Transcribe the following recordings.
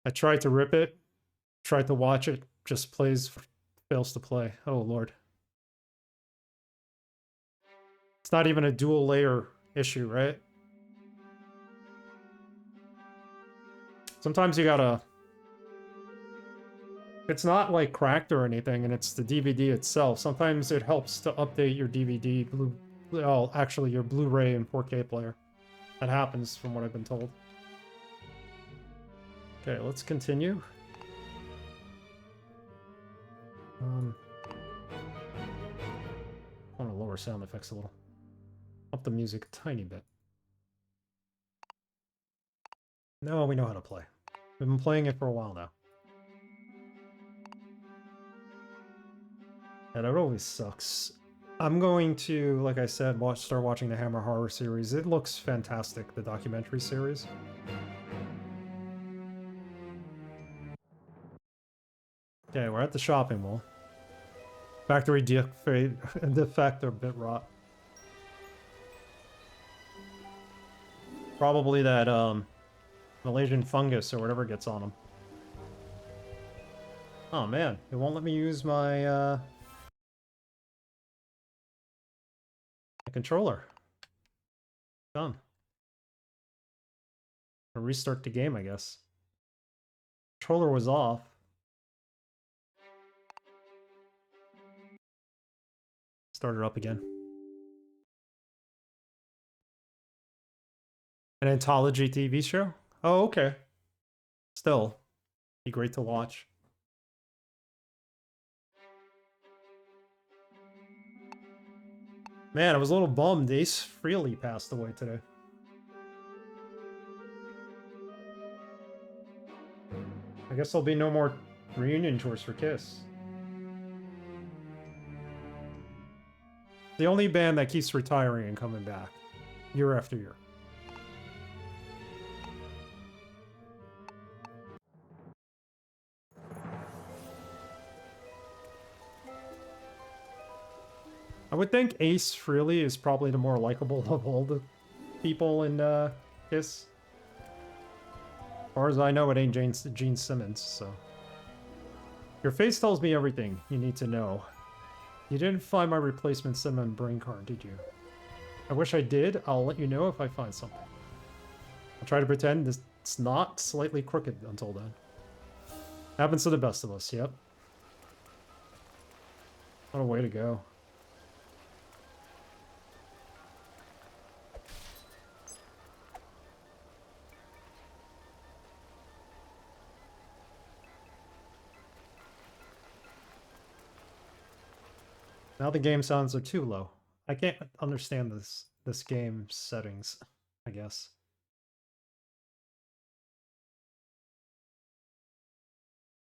I tried to rip it, tried to watch it, just fails to play. Oh lord. It's not even a dual layer issue, right? Sometimes you gotta... It's not like cracked or anything, and it's the DVD itself. Sometimes it helps to update your DVD, well, actually your Blu-ray and 4K player. That happens from what I've been told. Okay, let's continue. I want to lower sound effects a little. Up the music a tiny bit. No, we know how to play. We've been playing it for a while now. And it always sucks. I'm going to, like I said, start watching the Hammer Horror series. It looks fantastic, the documentary series. Okay, we're at the shopping mall. Factory defect or bit rot. Probably that Malaysian fungus or whatever gets on them. Oh man, it won't let me use my controller. Done. I'll restart the game, I guess. Controller was off. Start it up again. An anthology TV show? Oh, okay. Still, be great to watch. Man, I was a little bummed. Ace Frehley passed away today. I guess there'll be no more reunion tours for Kiss. The only band that keeps retiring and coming back year after year. I would think Ace Frehley is probably the more likable of all the people in Kiss. As far as I know, it ain't Gene Simmons, so... Your face tells me everything you need to know. You didn't find my replacement Simmons brain card, did you? I wish I did. I'll let you know if I find something. I'll try to pretend it's not slightly crooked until then. Happens to the best of us, yep. What a way to go. Now the game sounds are too low. I can't understand this game's settings, I guess.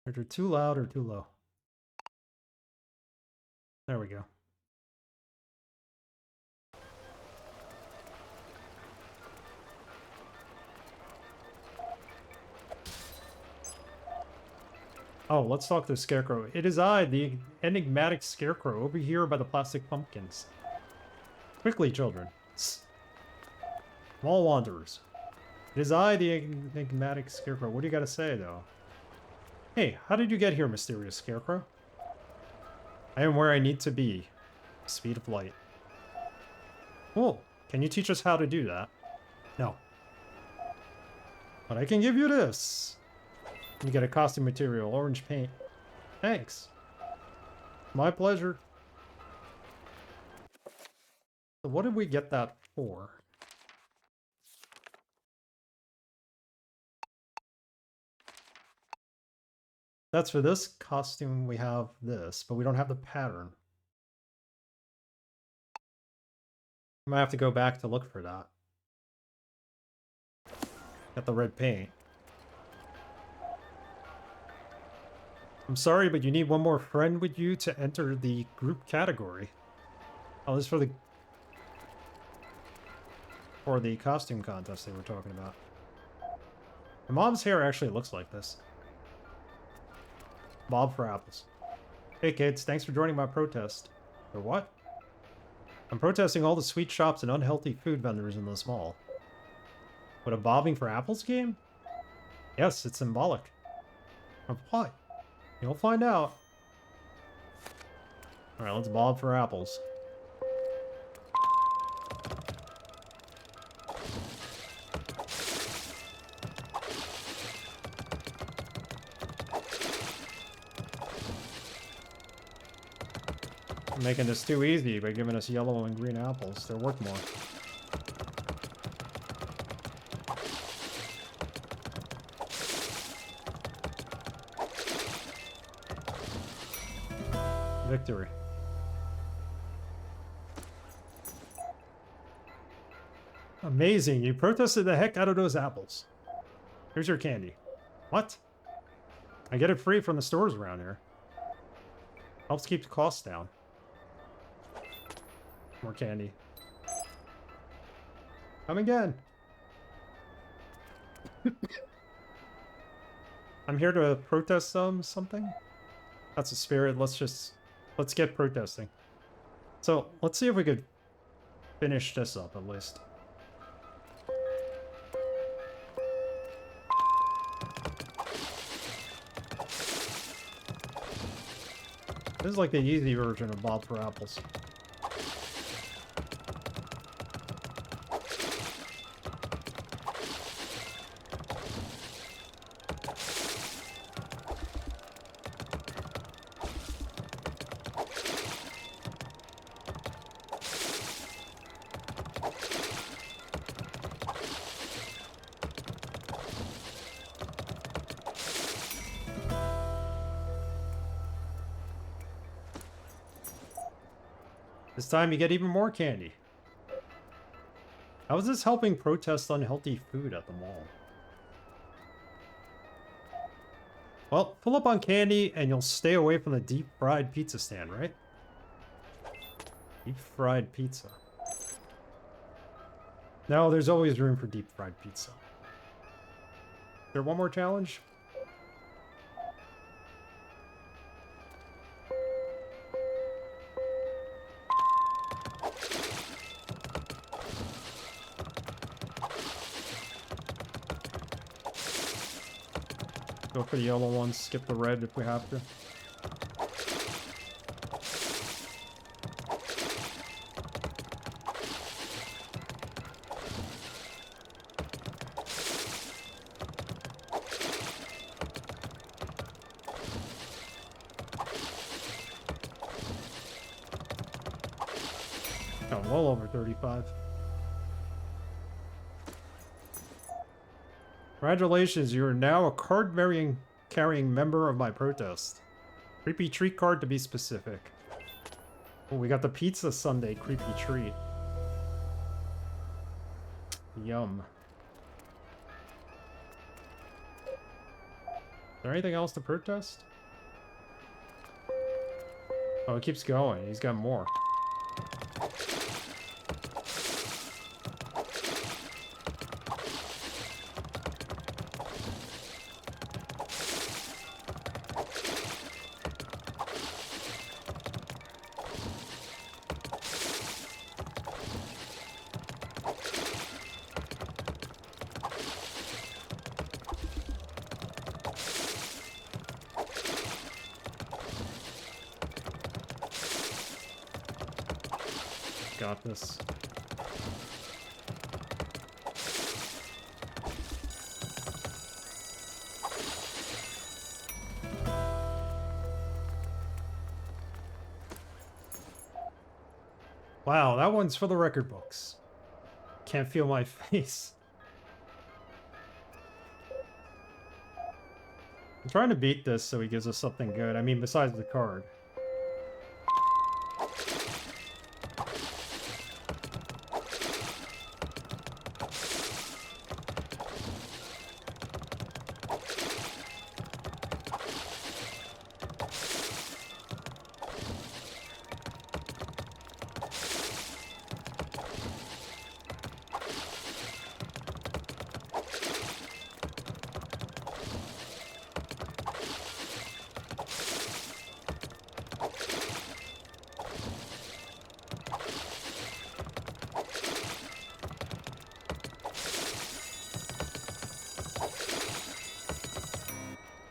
Either too loud or too low. There we go. Oh, let's talk to the Scarecrow. It is I, the enigmatic Scarecrow, over here by the plastic pumpkins. Quickly, children. Small wanderers. It is I, the enigmatic Scarecrow. What do you gotta say, though? Hey, how did you get here, mysterious Scarecrow? I am where I need to be. Speed of light. Cool. Can you teach us how to do that? No. But I can give you this. You get a costume material, orange paint. Thanks. My pleasure. So what did we get that for? That's for this costume, we have this, but we don't have the pattern. I might have to go back to look for that. Got the red paint. I'm sorry, but you need one more friend with you to enter the group category. Oh, this is for the costume contest they were talking about. My mom's hair actually looks like this. Bob for apples. Hey kids, thanks for joining my protest. For what? I'm protesting all the sweet shops and unhealthy food vendors in this mall. What, a bobbing for apples game? Yes, it's symbolic. Of what? You'll find out. Alright, let's bob for apples. I'm making this too easy by giving us yellow and green apples. They're worth more. Victory. Amazing, you protested the heck out of those apples. Here's your candy. What? I get it free from the stores around here. Helps keep the costs down. More candy. Come again. I'm here to protest something. That's a spirit. Let's get protesting. So let's see if we could finish this up at least. This is like the easy version of Bob for Apples. This time you get even more candy. How is this helping protest unhealthy food at the mall? Well, fill up on candy and you'll stay away from the deep fried pizza stand, right? Deep fried pizza. No, there's always room for deep fried pizza. Is there one more challenge? Go for the yellow ones, skip the red if we have to. Oh, well over 35. Congratulations, you are now a card-carrying member of my protest. Creepy treat card to be specific. Oh, we got the pizza sundae creepy treat. Yum. Is there anything else to protest? Oh, it keeps going. He's got more. Got this. Wow, that one's for the record books. Can't feel my face. I'm trying to beat this so he gives us something good. I mean, besides the card.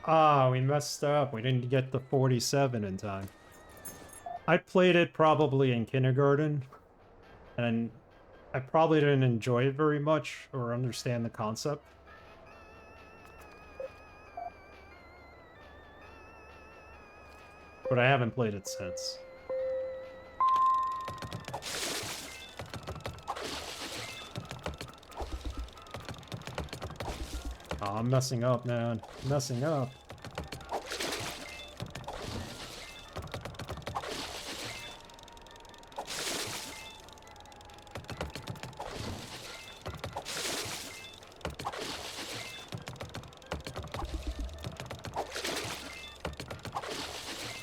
Ah, we messed up. We didn't get the 47 in time. I played it probably in kindergarten, and I probably didn't enjoy it very much or understand the concept. But I haven't played it since. Oh, I'm messing up, man. I'm messing up.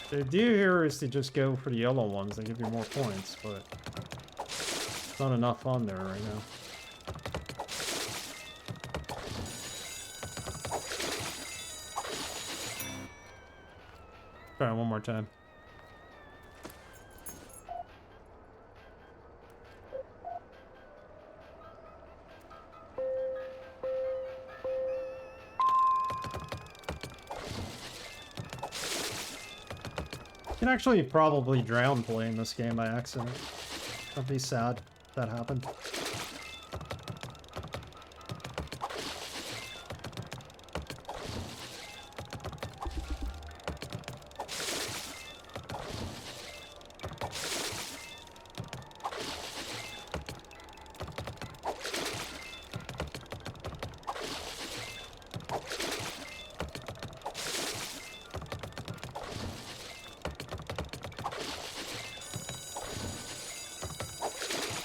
The idea here is to just go for the yellow ones. They give you more points, but it's not enough on there right now. Try it one more time. You can actually probably drown playing this game by accident. I'd be sad if that happened.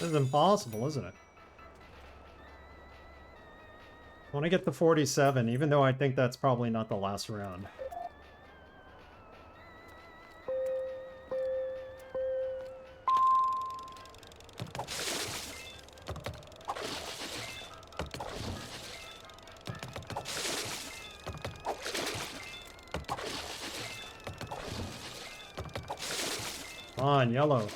This is impossible, isn't it? I want to get the 47, even though I think that's probably not the last round. Come on, yellow.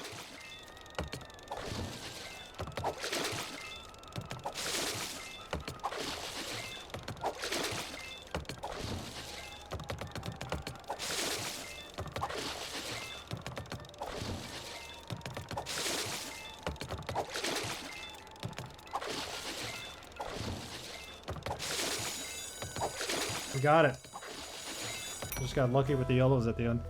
We got it. Just got lucky with the yellows at the end.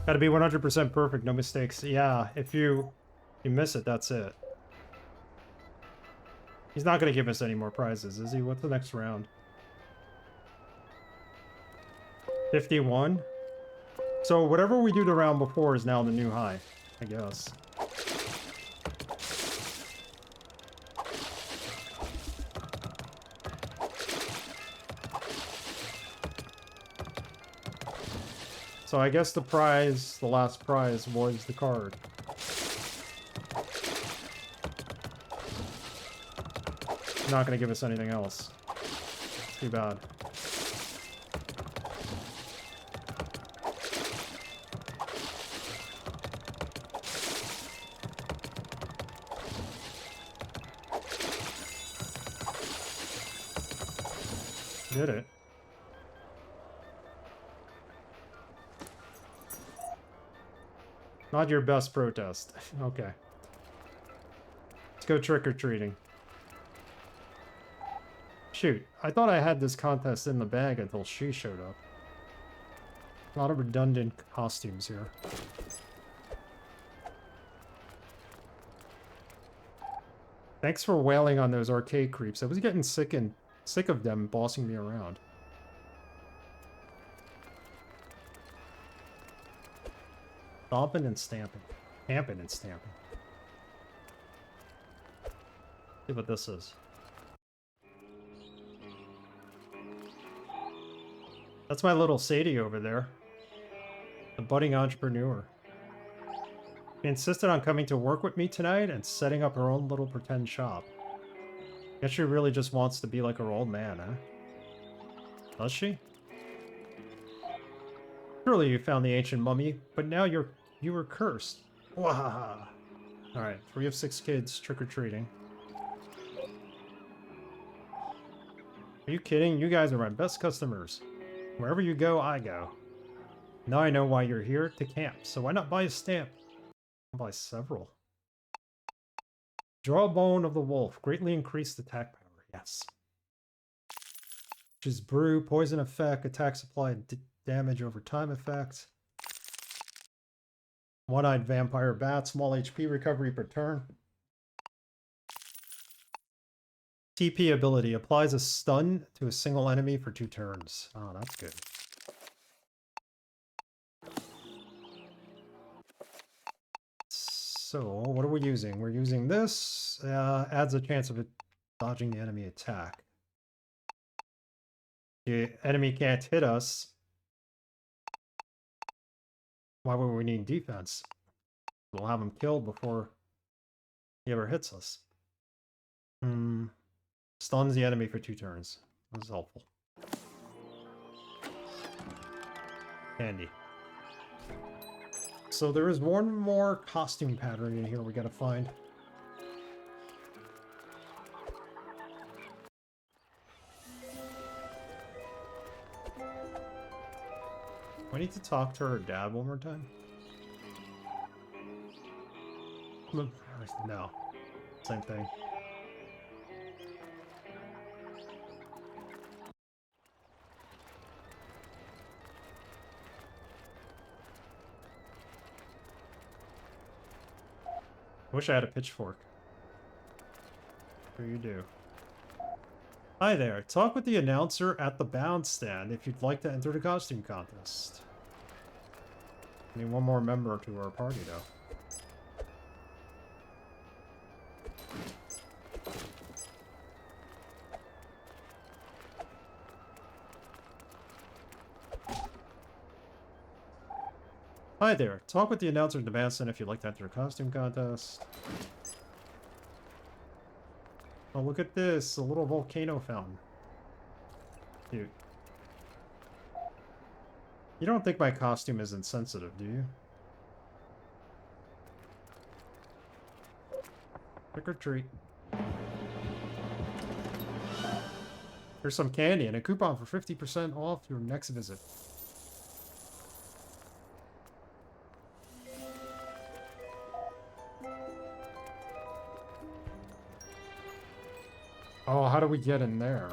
Gotta be 100% perfect, no mistakes. Yeah, if you miss it, that's it. He's not gonna give us any more prizes, is he? What's the next round? 51? So whatever we do the round before is now the new high, I guess. So I guess the prize, the last prize, was the card. Not gonna give us anything else. Too bad. Did it. Not your best protest. Okay. Let's go trick-or-treating. Shoot, I thought I had this contest in the bag until she showed up. A lot of redundant costumes here. Thanks for wailing on those arcade creeps. I was getting sick of them bossing me around. Stomping and stamping. Stamping and stamping. See what this is. That's my little Sadie over there. The budding entrepreneur. She insisted on coming to work with me tonight and setting up her own little pretend shop. Guess she really just wants to be like her old man, huh? Does she? Surely you found the ancient mummy, but now you were cursed. Wahaha. Alright, 3 of 6 kids trick-or-treating. Are you kidding? You guys are my best customers. Wherever you go, I go. Now I know why you're here, to camp. So why not buy a stamp? I'll buy several. Jawbone of the wolf. Greatly increased attack power. Yes. Which is brew, poison effect, attack supply, damage over time effect. One-eyed vampire bat, small HP recovery per turn. TP ability applies a stun to a single enemy for 2 turns. Oh, that's good. So, what are we using? We're using this. Adds a chance of it dodging the enemy attack. The enemy can't hit us. Why would we need defense? We'll have him killed before he ever hits us. Stuns the enemy for 2 turns. That's helpful. Handy. So there is one more costume pattern in here we gotta find. I need to talk to her dad one more time. No. Same thing. I wish I had a pitchfork. Here you do. Hi there. Talk with the announcer at the bound stand if you'd like to enter the costume contest. I need one more member to our party, though. Hi there. Talk with the announcer at the bound stand if you'd like to enter a costume contest. Oh, look at this. A little volcano fountain. Cute. You don't think my costume is insensitive, do you? Trick or treat. Here's some candy and a coupon for 50% off your next visit. Oh, how do we get in there?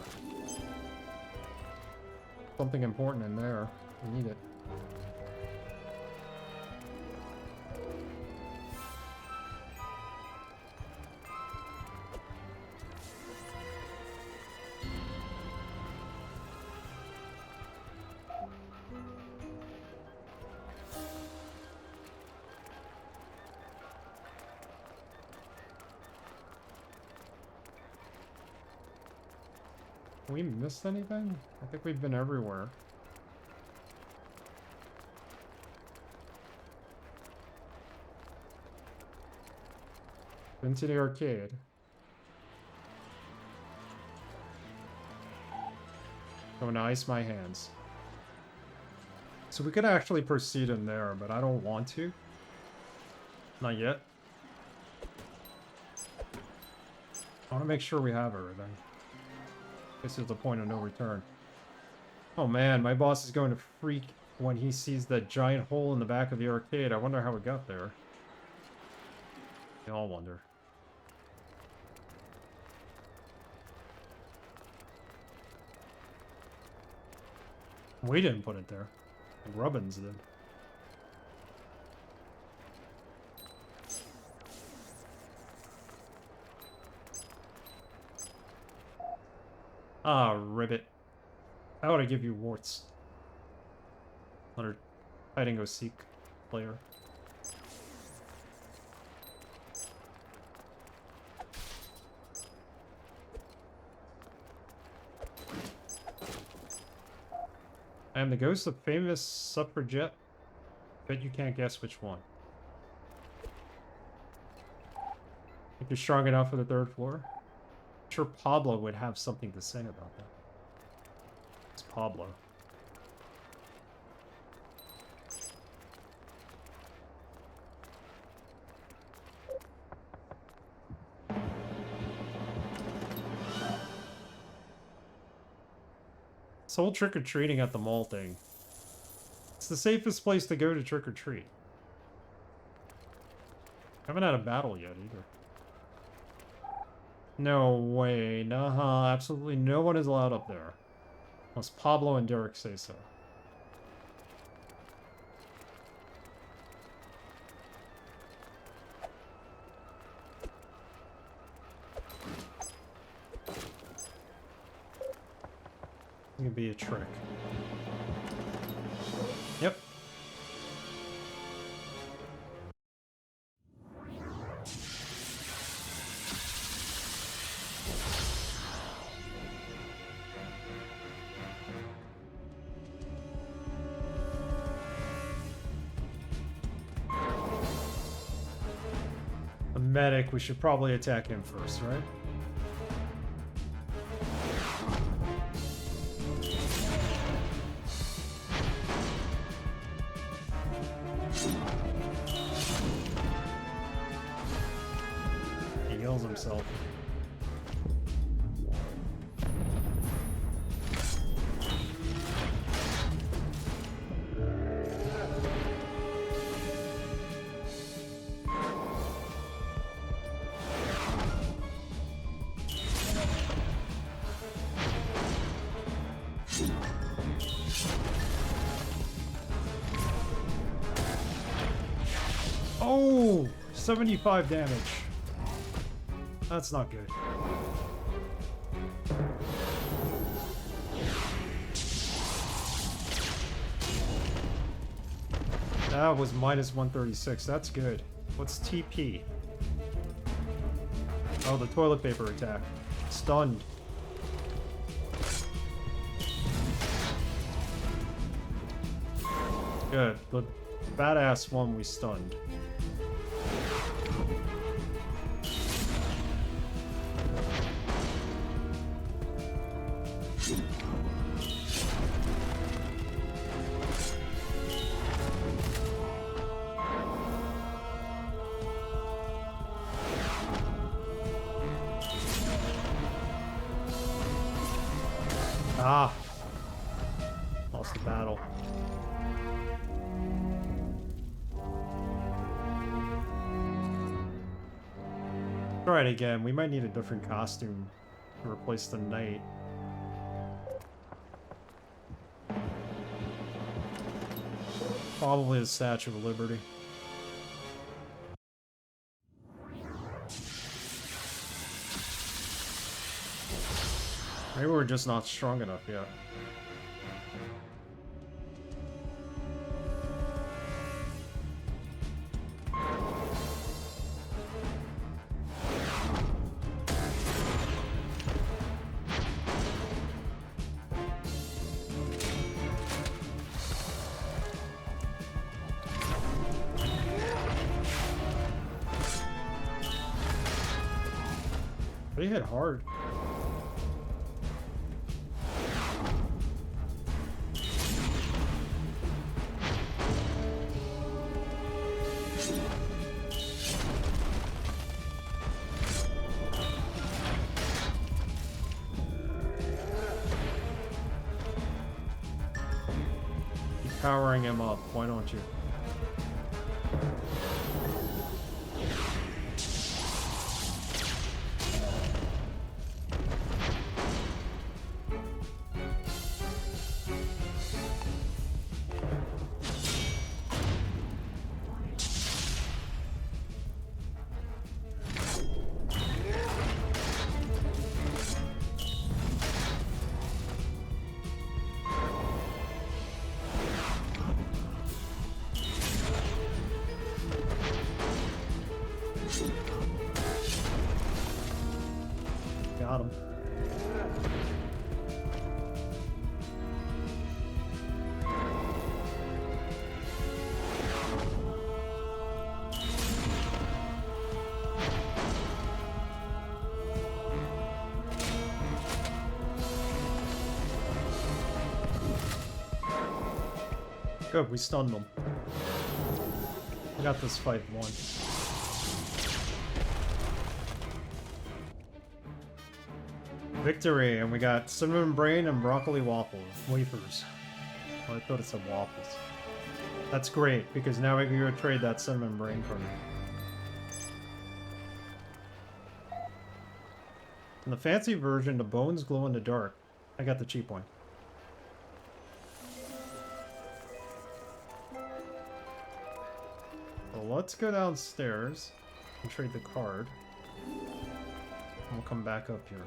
Something important in there. We need it. We missed anything? I think we've been everywhere. Into the arcade. Going to ice my hands. So we could actually proceed in there, but I don't want to. Not yet. I want to make sure we have everything. This is the point of no return. Oh man, my boss is going to freak when he sees that giant hole in the back of the arcade. I wonder how it got there. We all wonder. We didn't put it there. Rubbins did. Ah, ribbit. I ought to give you warts. Another hide and go seek player. I am the ghost of famous suffragette. Bet you can't guess which one. Think you're strong enough for the 3rd floor? I'm sure Pablo would have something to say about that. It's Pablo. This whole trick-or-treating at the mall thing. It's the safest place to go to trick-or-treat. Haven't had a battle yet, either. No way. Nah, absolutely no one is allowed up there. Unless Pablo and Derek say so. It's gonna be a trick. Yep. The medic, we should probably attack him first, right? He heals himself. Oh, 75 damage. That's not good. That was minus 136. That's good. What's TP? Oh, the toilet paper attack. Stunned. Good. The badass one we stunned. Ah! Lost the battle. Try it again. We might need a different costume to replace the knight. Probably the Statue of Liberty. Maybe we're just not strong enough yet. They hit hard. Keep powering him up, why don't you? Got him. Good, we stunned them. We got this fight won. Victory, and we got cinnamon brain and broccoli waffles. Wafers. Oh, I thought it said waffles. That's great, because now we can go trade that cinnamon brain card. In the fancy version, the bones glow in the dark. I got the cheap one. So let's go downstairs and trade the card. And we'll come back up here.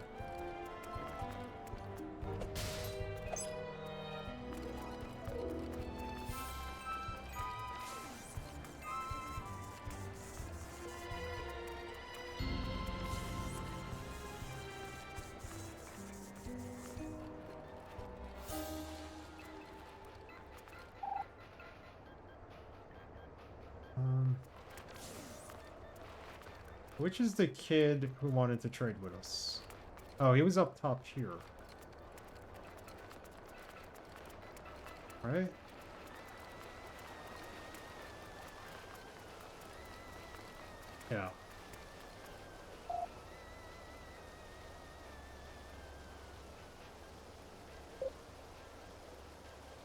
Which is the kid who wanted to trade with us? Oh, he was up top here. Right? Yeah.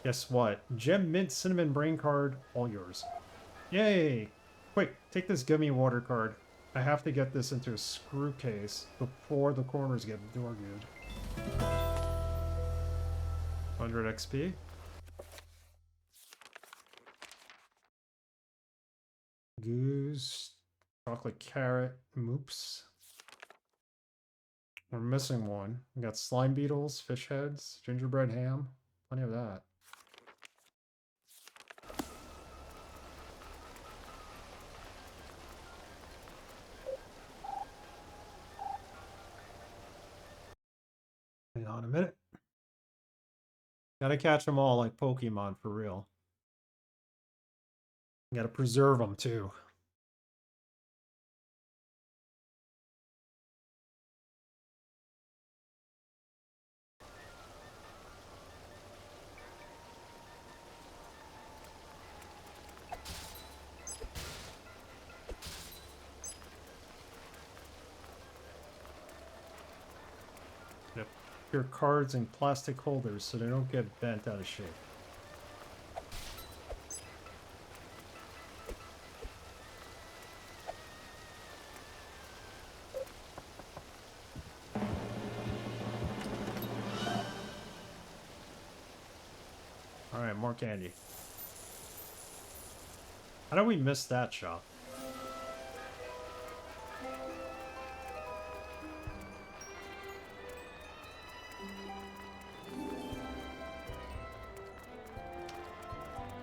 Guess what? Gem Mint Cinnamon Brain card, all yours. Yay! Quick, take this gummy water card. I have to get this into a screw case before the corners get door good. 100 XP. Goose. Chocolate carrot. Moops. We're missing one. We got slime beetles, fish heads, gingerbread ham. Plenty of that. Hang on a minute. Gotta catch them all like Pokemon for real. Gotta preserve them too. Your cards in plastic holders so they don't get bent out of shape. Alright, more candy. How did we miss that shop?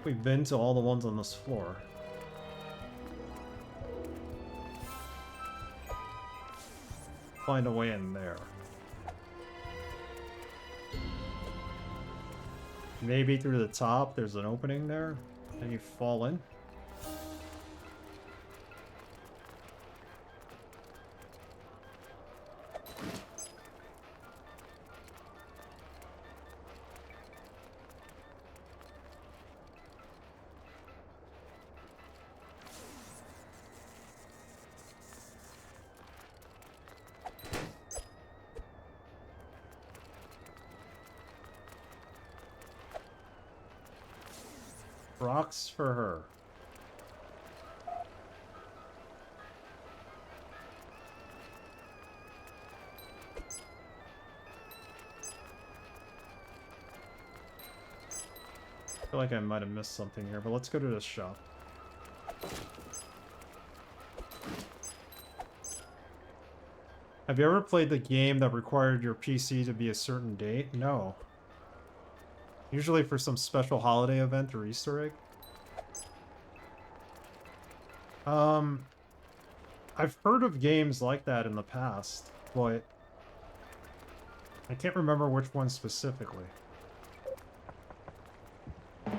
We've been to all the ones on this floor. Find a way in there. Maybe through the top, there's an opening there, and you fall in. Rocks for her. I feel like I might have missed something here, but let's go to this shop. Have you ever played the game that required your PC to be a certain date? No. Usually for some special holiday event or Easter egg. I've heard of games like that in the past, but I can't remember which one specifically. There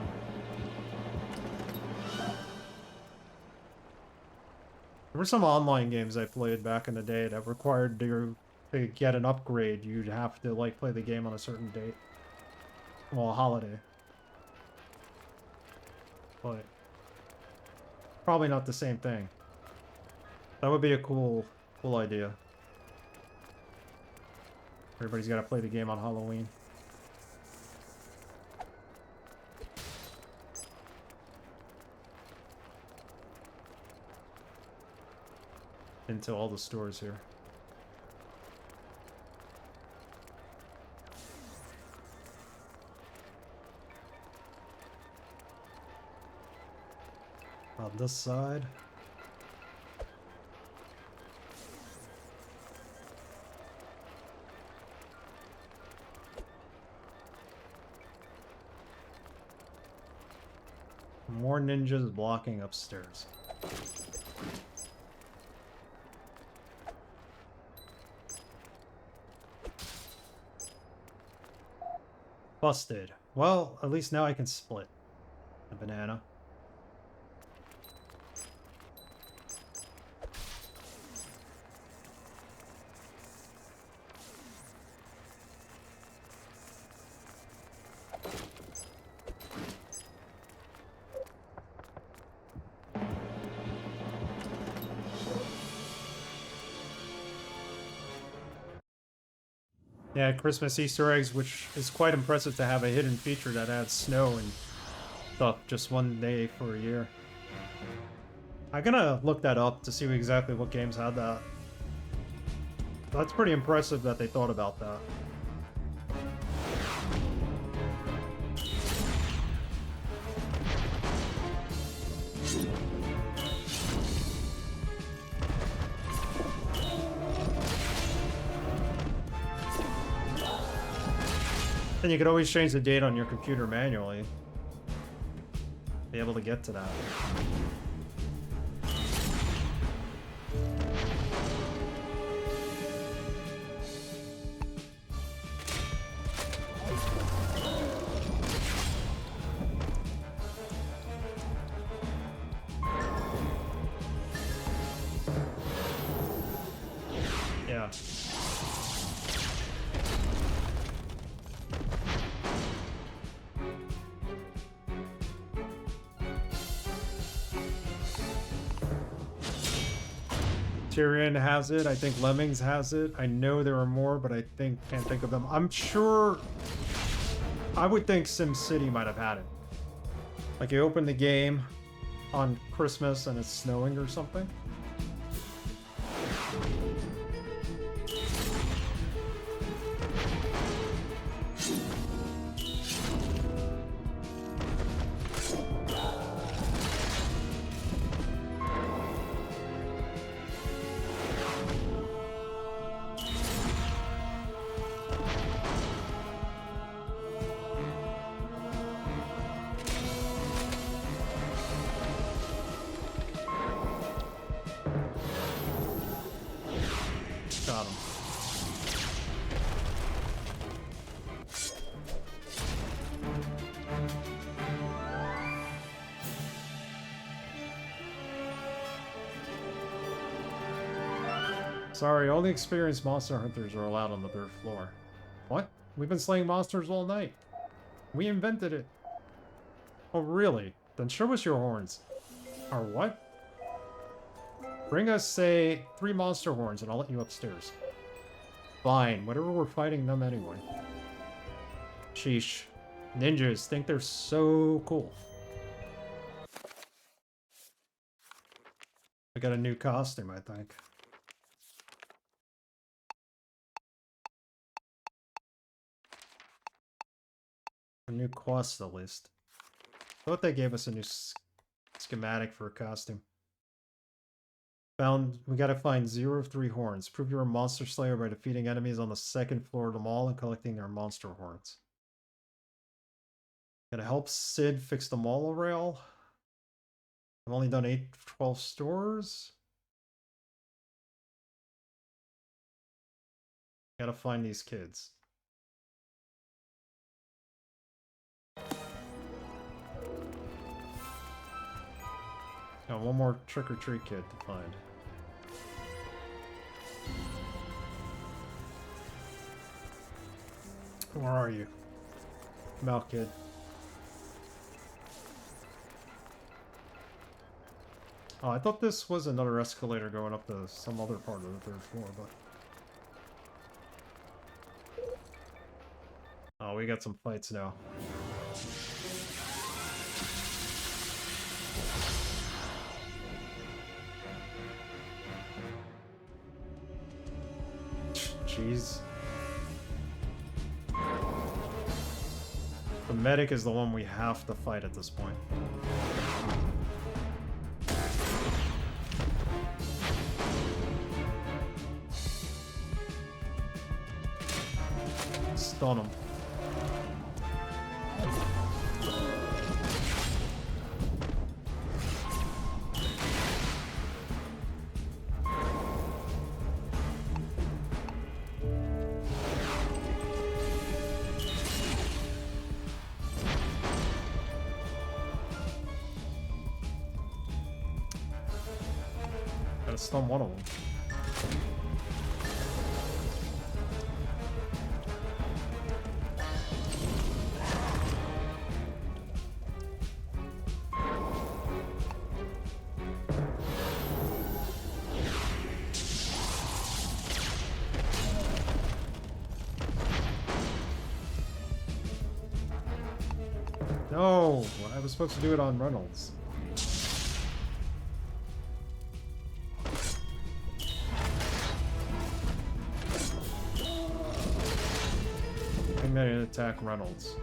were some online games I played back in the day that required to get an upgrade, you'd have to like play the game on a certain date. Well, a holiday. But probably not the same thing. That would be a cool idea. Everybody's got to play the game on Halloween. Into all the stores here. On this side. More ninjas blocking upstairs. Busted. Well, at least now I can split the banana. Yeah, Christmas Easter eggs, which is quite impressive to have a hidden feature that adds snow and stuff just one day for a year. I'm gonna look that up to see exactly what games had that. That's pretty impressive that they thought about that. And you could always change the date on your computer manually. Be able to get to that. Yeah. Tyrion has it. I think Lemmings has it. I know there are more, but I can't think of them. I'm sure. I would think SimCity might have had it. Like you open the game on Christmas and it's snowing or something. Got him. Sorry, only experienced monster hunters are allowed on the 3rd floor. What? We've been slaying monsters all night. We invented it. Oh, really? Then show us your horns. Our what? Bring us, say, 3 monster horns and I'll let you upstairs. Fine, whatever, we're fighting them anyway. Sheesh. Ninjas think they're so cool. I got a new costume, I think. A new quest, at least. I thought they gave us a new schematic for a costume. We gotta find 0 of 3 horns. Prove you're a monster slayer by defeating enemies on the 2nd floor of the mall and collecting their monster horns. Gotta help Sid fix the mall rail. I've only done 8 of 12 stores. Gotta find these kids. Got one more trick-or-treat kid to find. Where are you? Come out, kid. Oh, I thought this was another escalator going up to some other part of the 3rd floor, but... Oh, we got some fights now. Jeez. The medic is the one we have to fight at this point. Stun him. Gotta stun one of them. No, I was supposed to do it on Reynolds. I'm gonna attack Reynolds.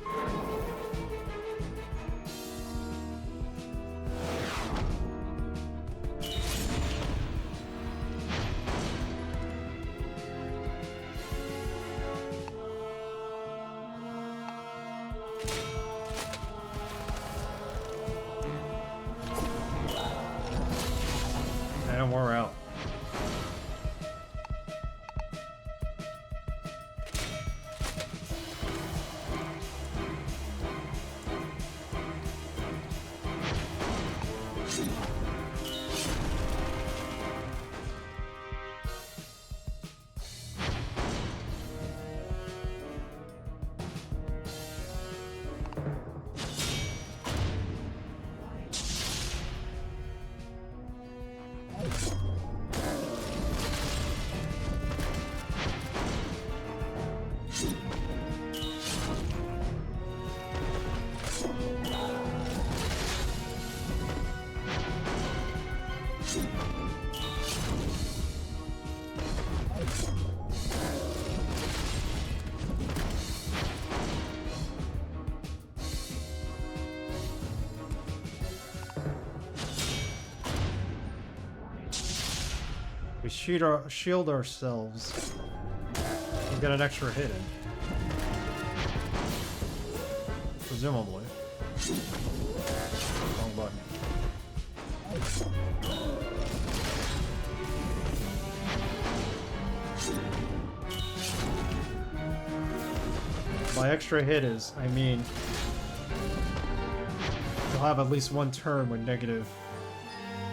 And we're out. We shield ourselves. We get an extra hit in. Presumably. Wrong button. My extra hit is, I mean, you'll have at least one turn with negative,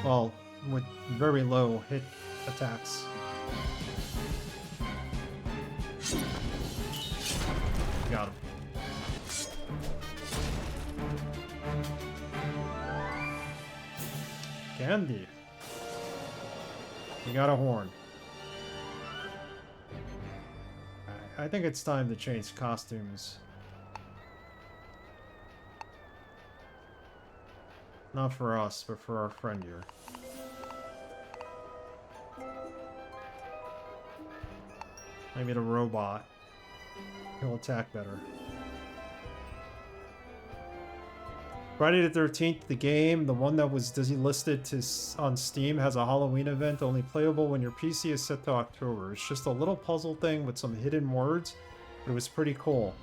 well, with very low hit attacks. Got him. Candy. You got a horn. I think it's time to change costumes. Not for us, but for our friend here. Maybe the robot. He'll attack better. Friday the 13th, the game, the one that was listed on Steam, has a Halloween event only playable when your PC is set to October. It's just a little puzzle thing with some hidden words, but it was pretty cool.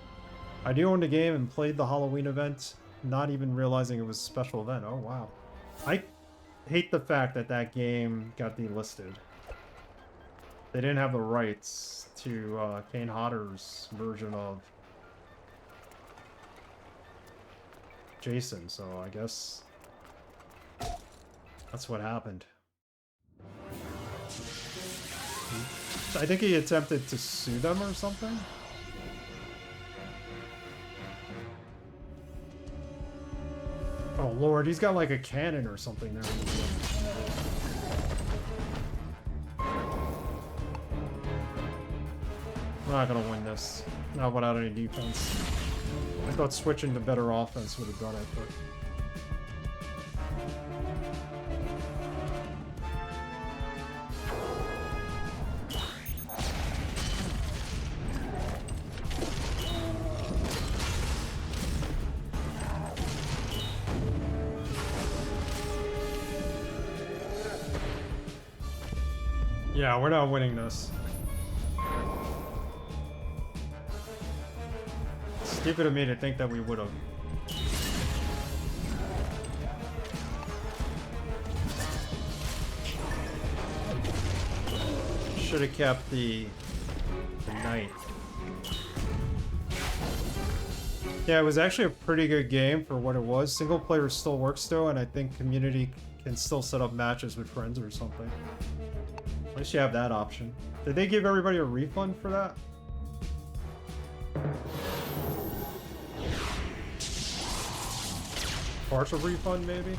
I do own the game and played the Halloween event, not even realizing it was a special event. Oh, wow. I hate the fact that that game got delisted. They didn't have the rights to Kane Hodder's version of Jason, so I guess that's what happened. I think he attempted to sue them or something. Oh lord, he's got like a cannon or something there. We're not gonna win this. Not without any defense. I thought switching to better offense would have done it, but... Yeah, we're not winning this. Stupid of me to think that we would have. Should have kept the knight. Yeah, it was actually a pretty good game for what it was. Single player still works though, and I think community can still set up matches with friends or something. At least you have that option. Did they give everybody a refund for that? Partial refund, maybe?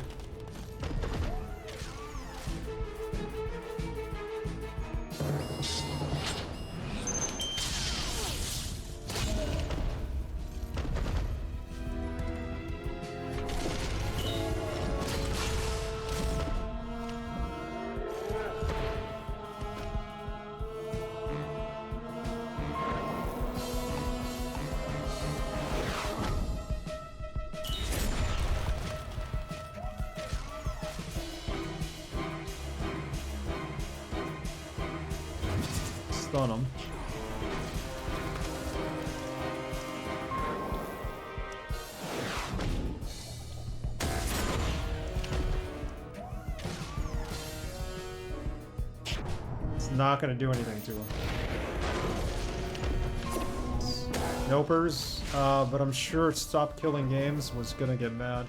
Stun him. It's not gonna do anything to him. Nopers, but I'm sure Stop Killing Games was gonna get mad.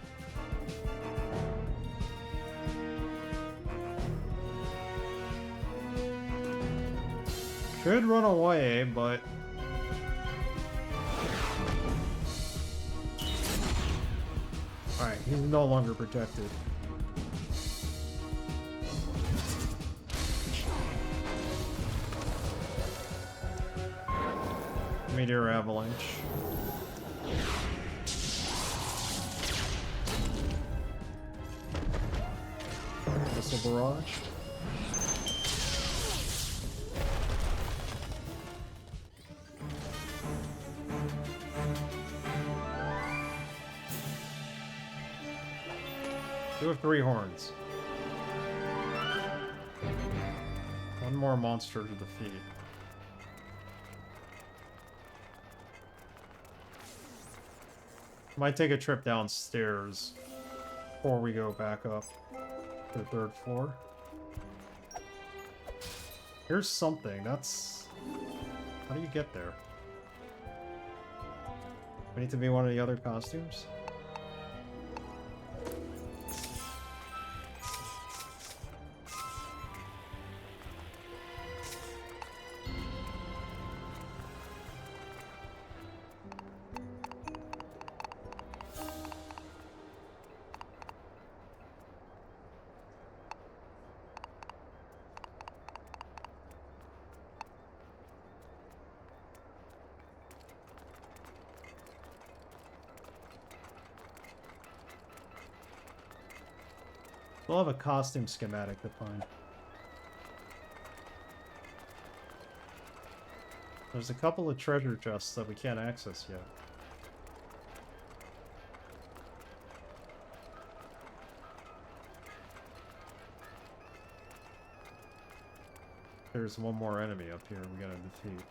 Could run away, but... Alright, he's no longer protected. Meteor Avalanche. Missile Barrage. Two of three horns. One more monster to defeat. Might take a trip downstairs before we go back up to the third floor. Here's something. That's... How do you get there? We need to be one of the other costumes? We'll have a costume schematic to find. There's a couple of treasure chests that we can't access yet. There's one more enemy up here we gotta defeat.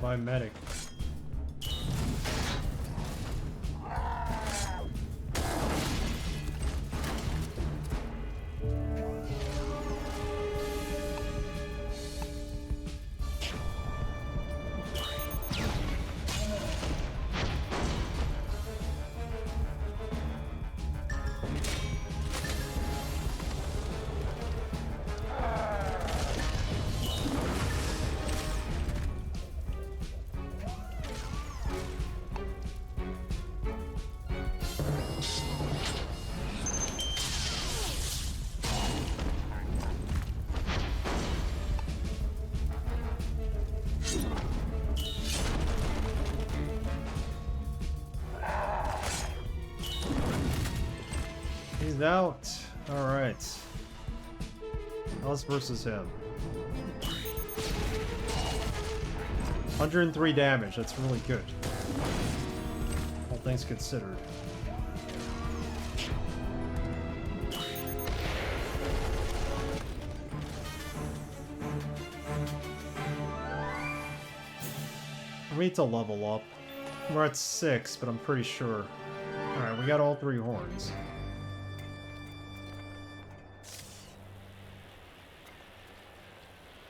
My medic. He's out. Alright. Us versus him. 103 damage, that's really good. All things considered. We need to level up. We're at 6, but I'm pretty sure. Alright, we got all 3 horns.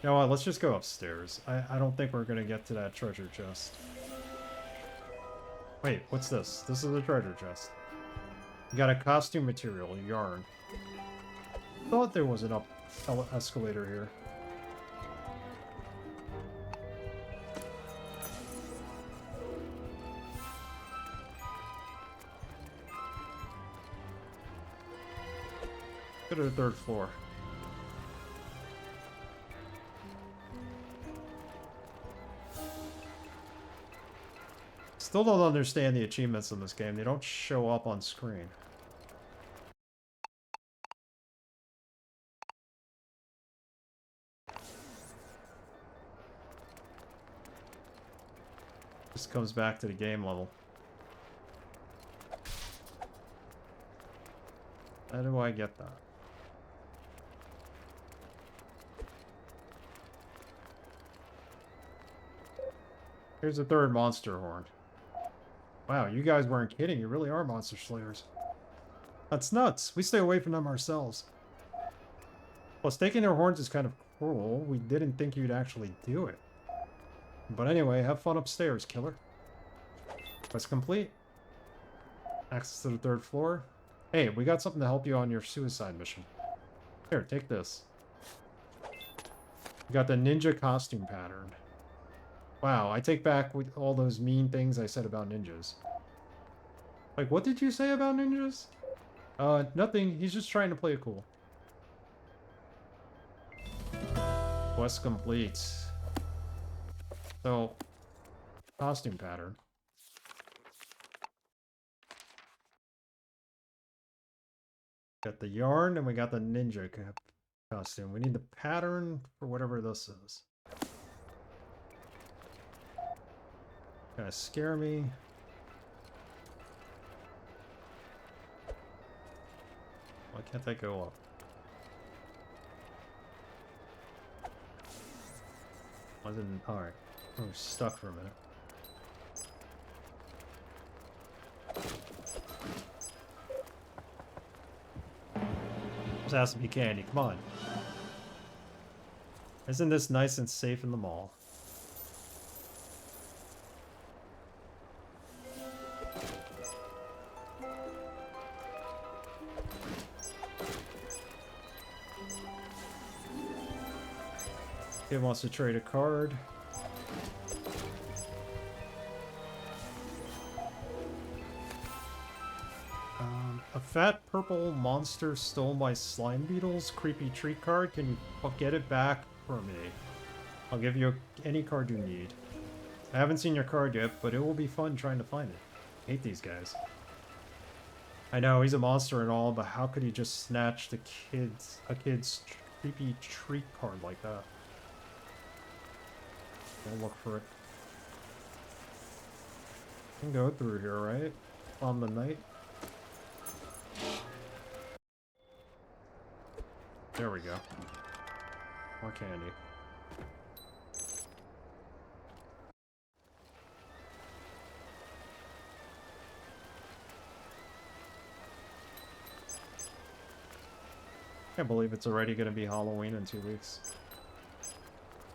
You know what, let's just go upstairs. I don't think we're gonna get to that treasure chest. Wait, what's this? This is a treasure chest. You got a costume material, yarn. Thought there was an escalator here. Go to the 3rd floor. Still don't understand the achievements in this game. They don't show up on screen. Just comes back to the game level. How do I get that? Here's the 3rd monster horn. Wow, you guys weren't kidding. You really are monster slayers. That's nuts. We stay away from them ourselves. Plus, taking their horns is kind of cruel. We didn't think you'd actually do it. But anyway, have fun upstairs, killer. Quest complete. Access to the 3rd floor. Hey, we got something to help you on your suicide mission. Here, take this. We got the ninja costume pattern. Wow, I take back with all those mean things I said about ninjas. Like, what did you say about ninjas? Nothing. He's just trying to play it cool. Quest complete. So, costume pattern. Got the yarn and we got the ninja costume. We need the pattern for whatever this is. Gonna scare me. Why can't that go up? I didn't. Alright. I was stuck for a minute. This has to be candy. Come on. Isn't this nice and safe in the mall? Kid wants to trade a card. A fat purple monster stole my slime beetle's creepy treat card. Can you get it back for me? I'll give you any card you need. I haven't seen your card yet, but it will be fun trying to find it. I hate these guys. I know, he's a monster and all, but how could he just snatch a kid's creepy treat card like that? I'll look for it. I can go through here, right? On the night. There we go. More candy. Can't believe it's already gonna be Halloween in 2 weeks.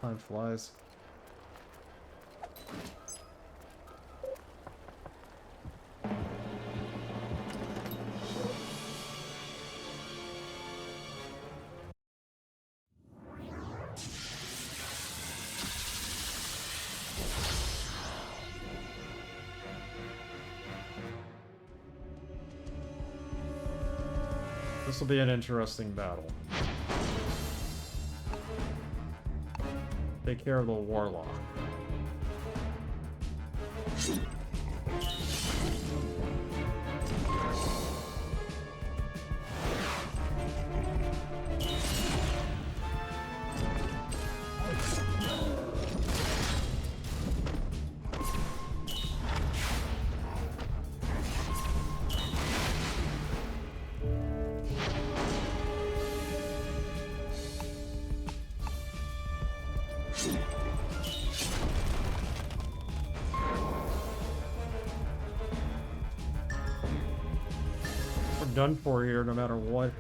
Time flies. This will be an interesting battle. Take care of the warlock. We're done for here no matter what.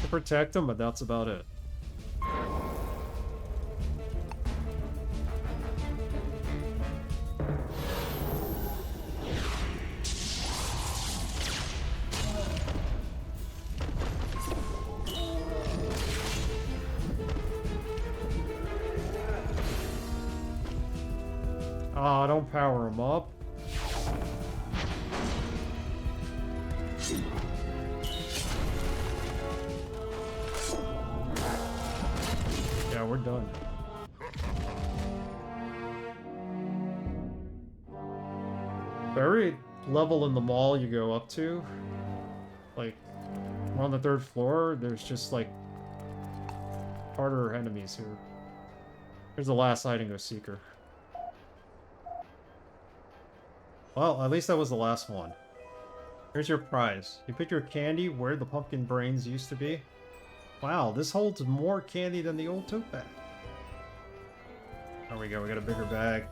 To protect them, but that's about it. Ah, don't power him up. Yeah, we're done. Every level in the mall you go up to, like, we're on the 3rd floor, there's just, like, harder enemies here. Here's the last hiding of Seeker. Well, at least that was the last one. Here's your prize. You put your candy where the pumpkin brains used to be. Wow, this holds more candy than the old tote bag. There we go, we got a bigger bag.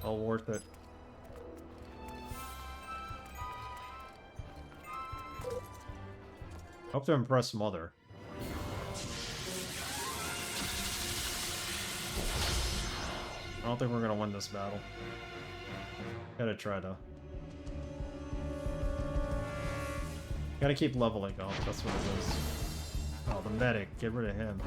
All worth it. Hope to impress Mother. I don't think we're gonna win this battle. Gotta try though. Gotta keep leveling up, that's what it is. Oh, the medic, get rid of him.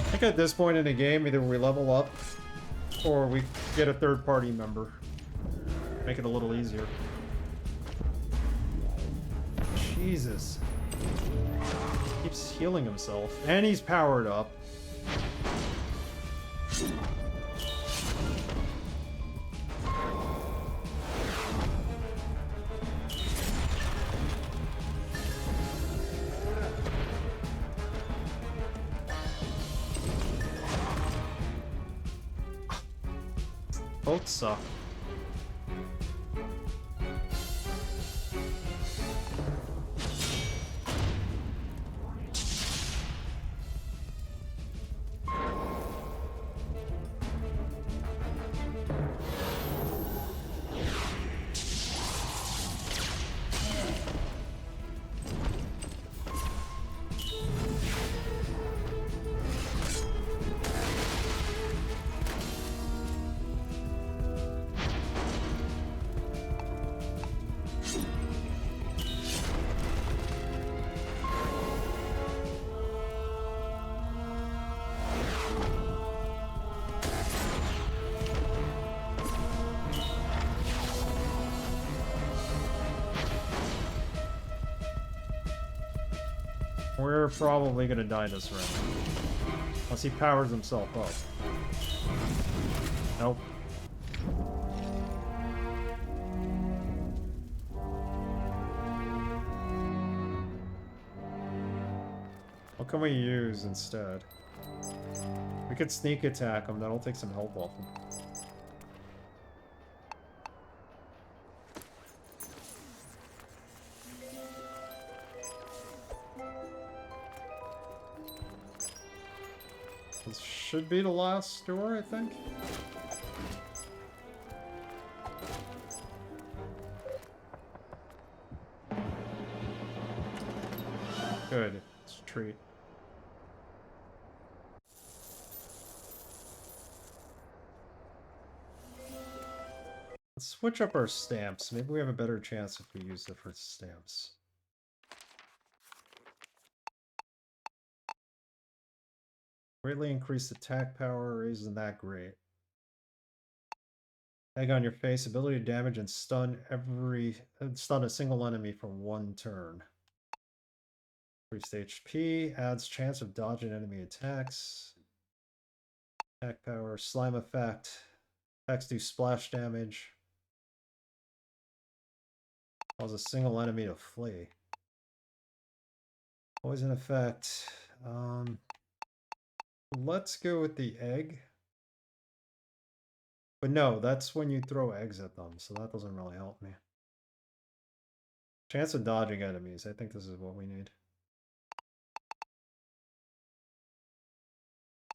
I think at this point in the game, either we level up or we get a 3rd-party member. Make it a little easier. Jesus. Keeps healing himself. And he's powered up. Both suck. We're probably gonna die this round. Unless he powers himself up. Nope. What can we use instead? We could sneak attack him, that'll take some health off him. This should be the last door, I think. Good. It's a treat. Let's switch up our stamps. Maybe we have a better chance if we use different stamps. Greatly increased attack power isn't that great. Egg on your face, ability to damage and stun a single enemy for 1 turn. Increased HP, adds chance of dodging enemy attacks. Attack power, slime effect. Attacks do splash damage. Cause a single enemy to flee. Poison effect. Let's go with the egg. But no, that's when you throw eggs at them, so that doesn't really help me. Chance of dodging enemies. I think this is what we need.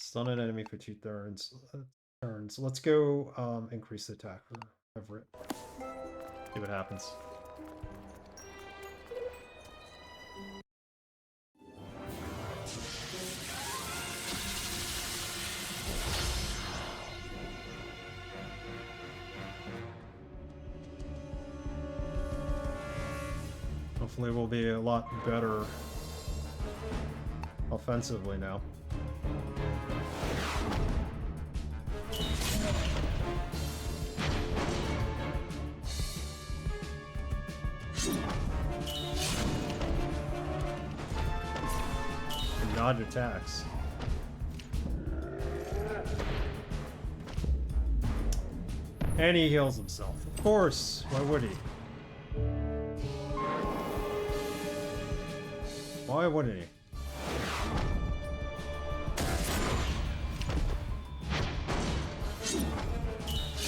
Stun an enemy for 2 turns. Let's go increase the attack for Everett. See what happens. Hopefully we'll be a lot better offensively now. And dodge attacks. And he heals himself. Of course, why would he? Why wouldn't he?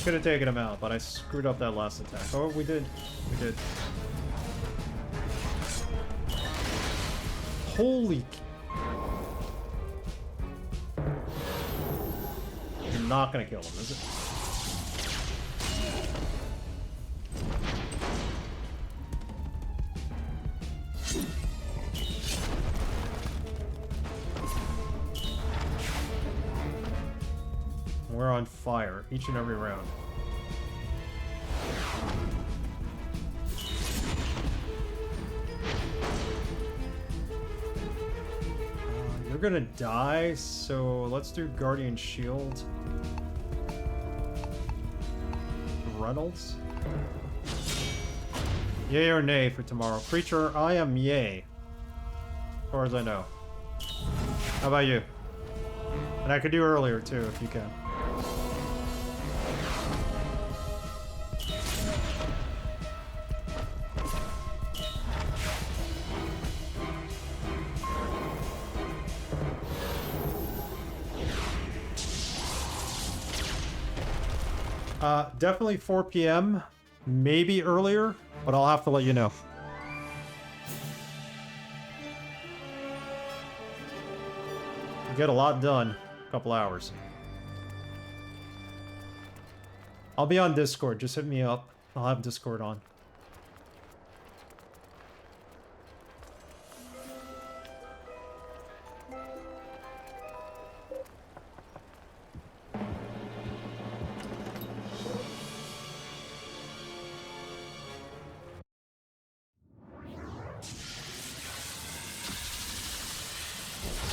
Could have taken him out, but I screwed up that last attack. Oh, we did. We did. Holy... You're not gonna kill him, is it? We're on fire each and every round. You're gonna die, so let's do Guardian Shield. Reynolds? Yay or nay for tomorrow? Creature, I am yay. As far as I know. How about you? And I could do earlier too, if you can. Definitely 4 p.m. Maybe earlier, but I'll have to let you know. You get a lot done. A couple hours. I'll be on Discord. Just hit me up. I'll have Discord on.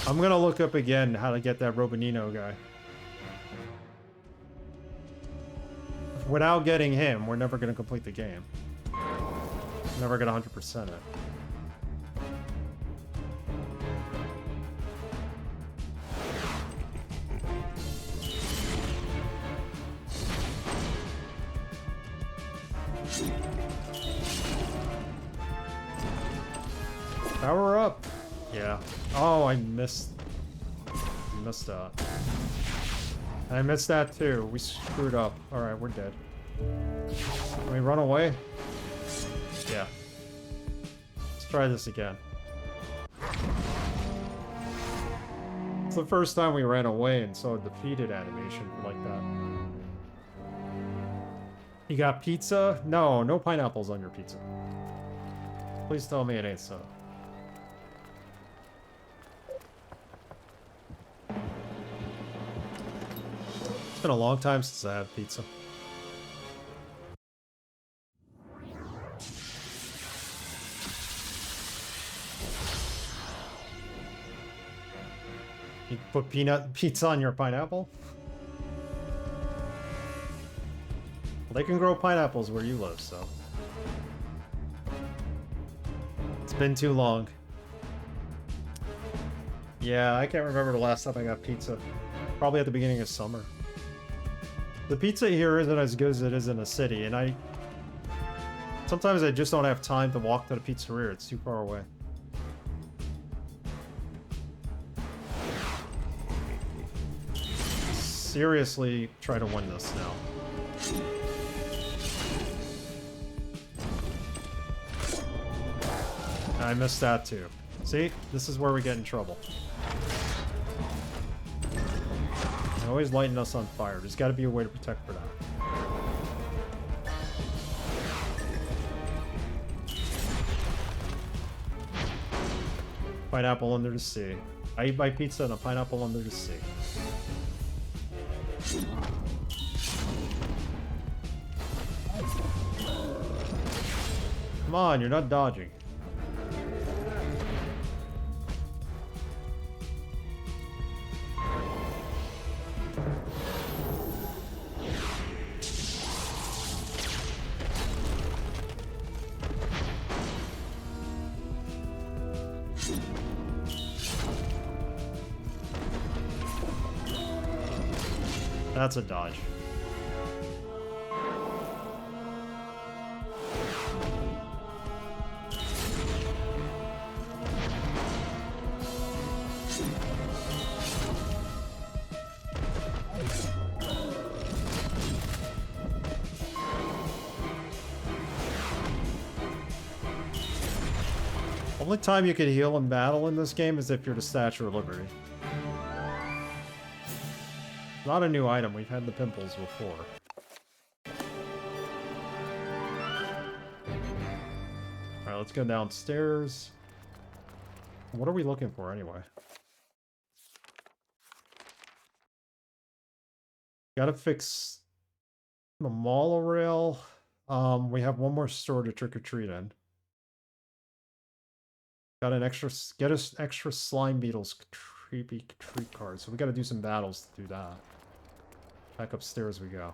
I'm gonna look up again how to get that Robinino guy. Without getting him, we're never gonna complete the game. Never gonna 100% it. Power up! Yeah. Oh, I missed that. I missed that too. We screwed up. Alright, we're dead. Can we run away? Yeah. Let's try this again. It's the first time we ran away and saw a defeated animation like that. You got pizza? No, no pineapples on your pizza. Please tell me it ain't so. It's been a long time since I had pizza. You put peanut pizza on your pineapple? Well, they can grow pineapples where you live, so. It's been too long. Yeah, I can't remember the last time I got pizza. Probably at the beginning of summer. The pizza here isn't as good as it is in a city, and sometimes I just don't have time to walk to the pizzeria. It's too far away. Seriously, try to win this now. I missed that too. See? This is where we get in trouble. They always lighten us on fire. There's got to be a way to protect for that. Pineapple under the sea. I eat my pizza and a pineapple under the sea. Come on, you're not dodging. That's a dodge. Only time you can heal in battle in this game is if you're the Statue of Liberty. Not a new item, we've had the pimples before. Alright, let's go downstairs. What are we looking for anyway? Gotta fix the monorail. We have one more store to trick-or-treat in. Got an extra, get us extra slime beetles creepy treat card, so we gotta do some battles to do that. Back upstairs we go.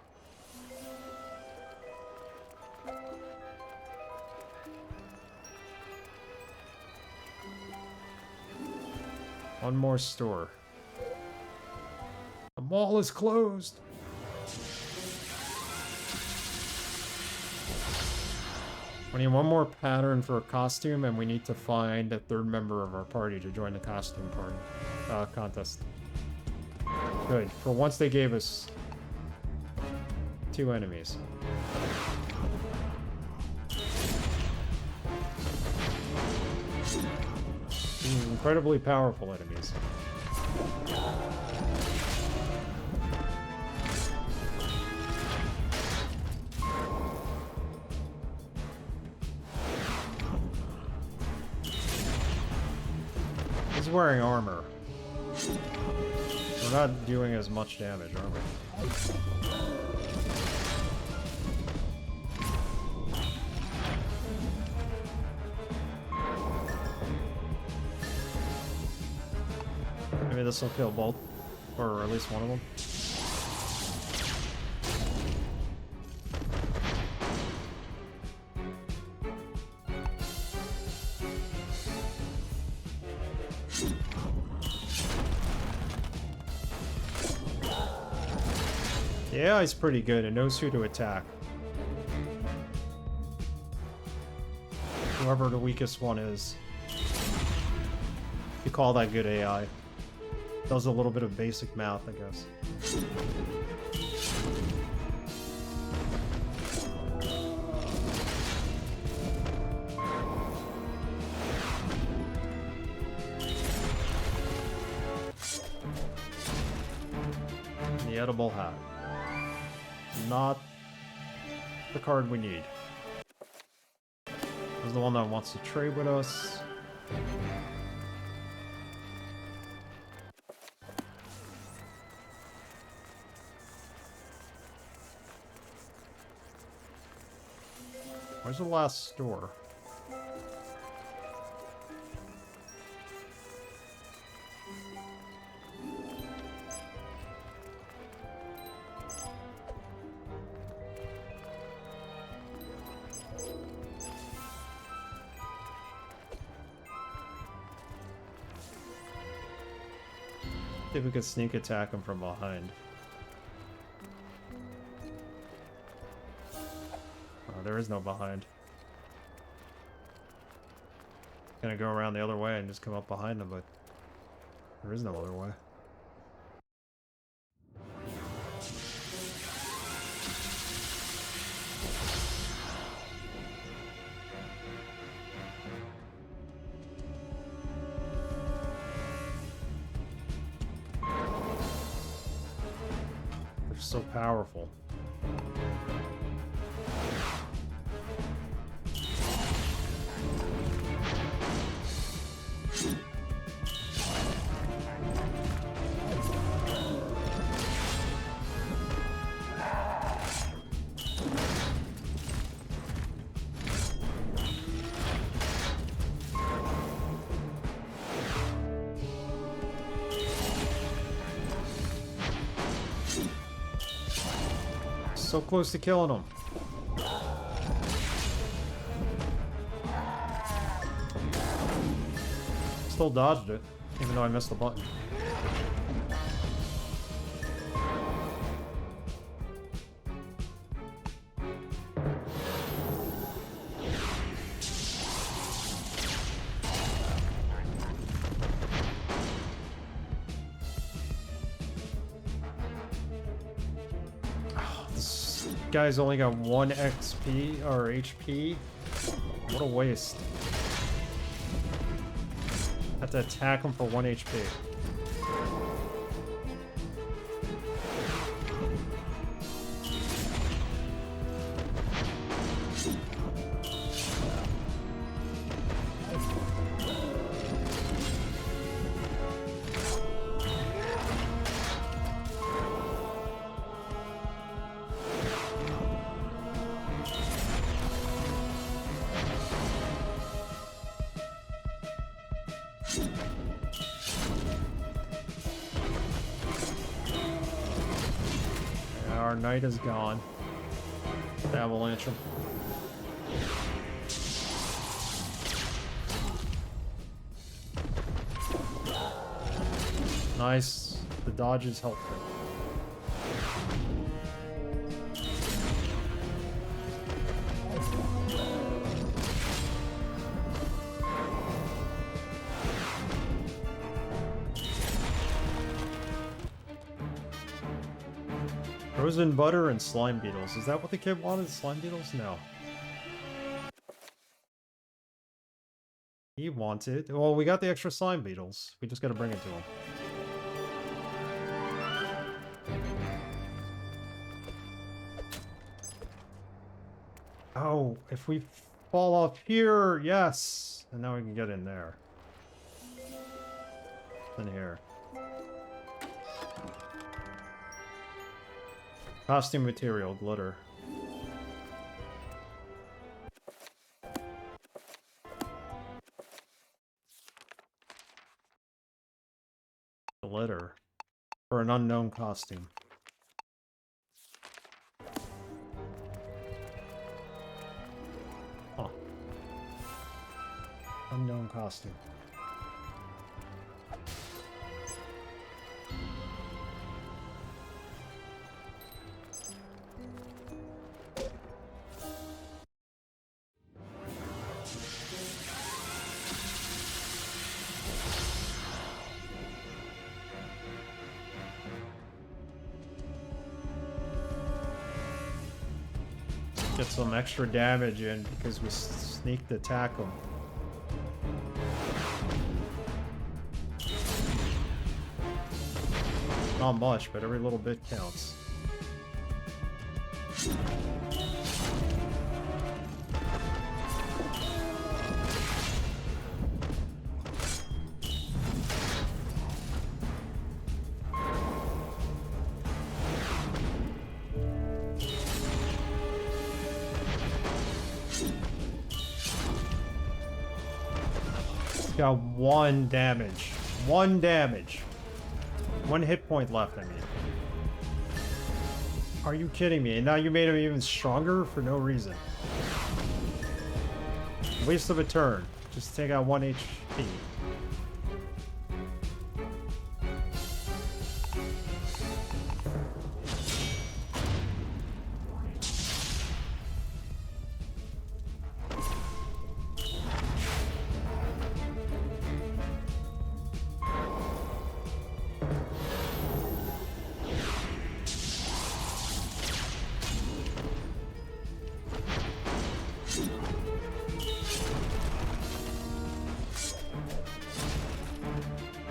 One more store. The mall is closed. We need one more pattern for a costume, and we need to find a third member of our party to join the costume party contest. Good. For once they gave us 2 enemies. Incredibly powerful enemies. He's wearing armor. We're not doing as much damage, are we? Maybe this will kill both, or at least one of them. Yeah, he's pretty good and knows who to attack. Whoever the weakest one is. You call that good AI. Does a little bit of basic math, I guess. The edible hat. Not the card we need. This is the one that wants to trade with us. Where's the last store? See if we could sneak attack him from behind. Oh, there is no behind. Gonna go around the other way and just come up behind them, but there is no other way. They're so powerful. So close to killing him. Still dodged it, even though I missed the button. Guy's only got 1 XP or HP. What a waste. Have to attack him for 1 HP. Our knight is gone. Avalanche him. Nice. The dodges helped him. Frozen butter and slime beetles. Is that what the kid wanted? Slime beetles? No. He wanted... Well, we got the extra slime beetles. We just gotta bring it to him. Oh, if we fall off here, yes! And now we can get in there. In here. Costume material, glitter. Glitter. For an unknown costume. Huh. Unknown costume. Get some extra damage in because we sneaked attack them. Not much, but every little bit counts. Got 1 damage. 1 damage. 1 hit point left, I mean. Are you kidding me? And now you made him even stronger for no reason. Waste of a turn. Just take out 1 HP.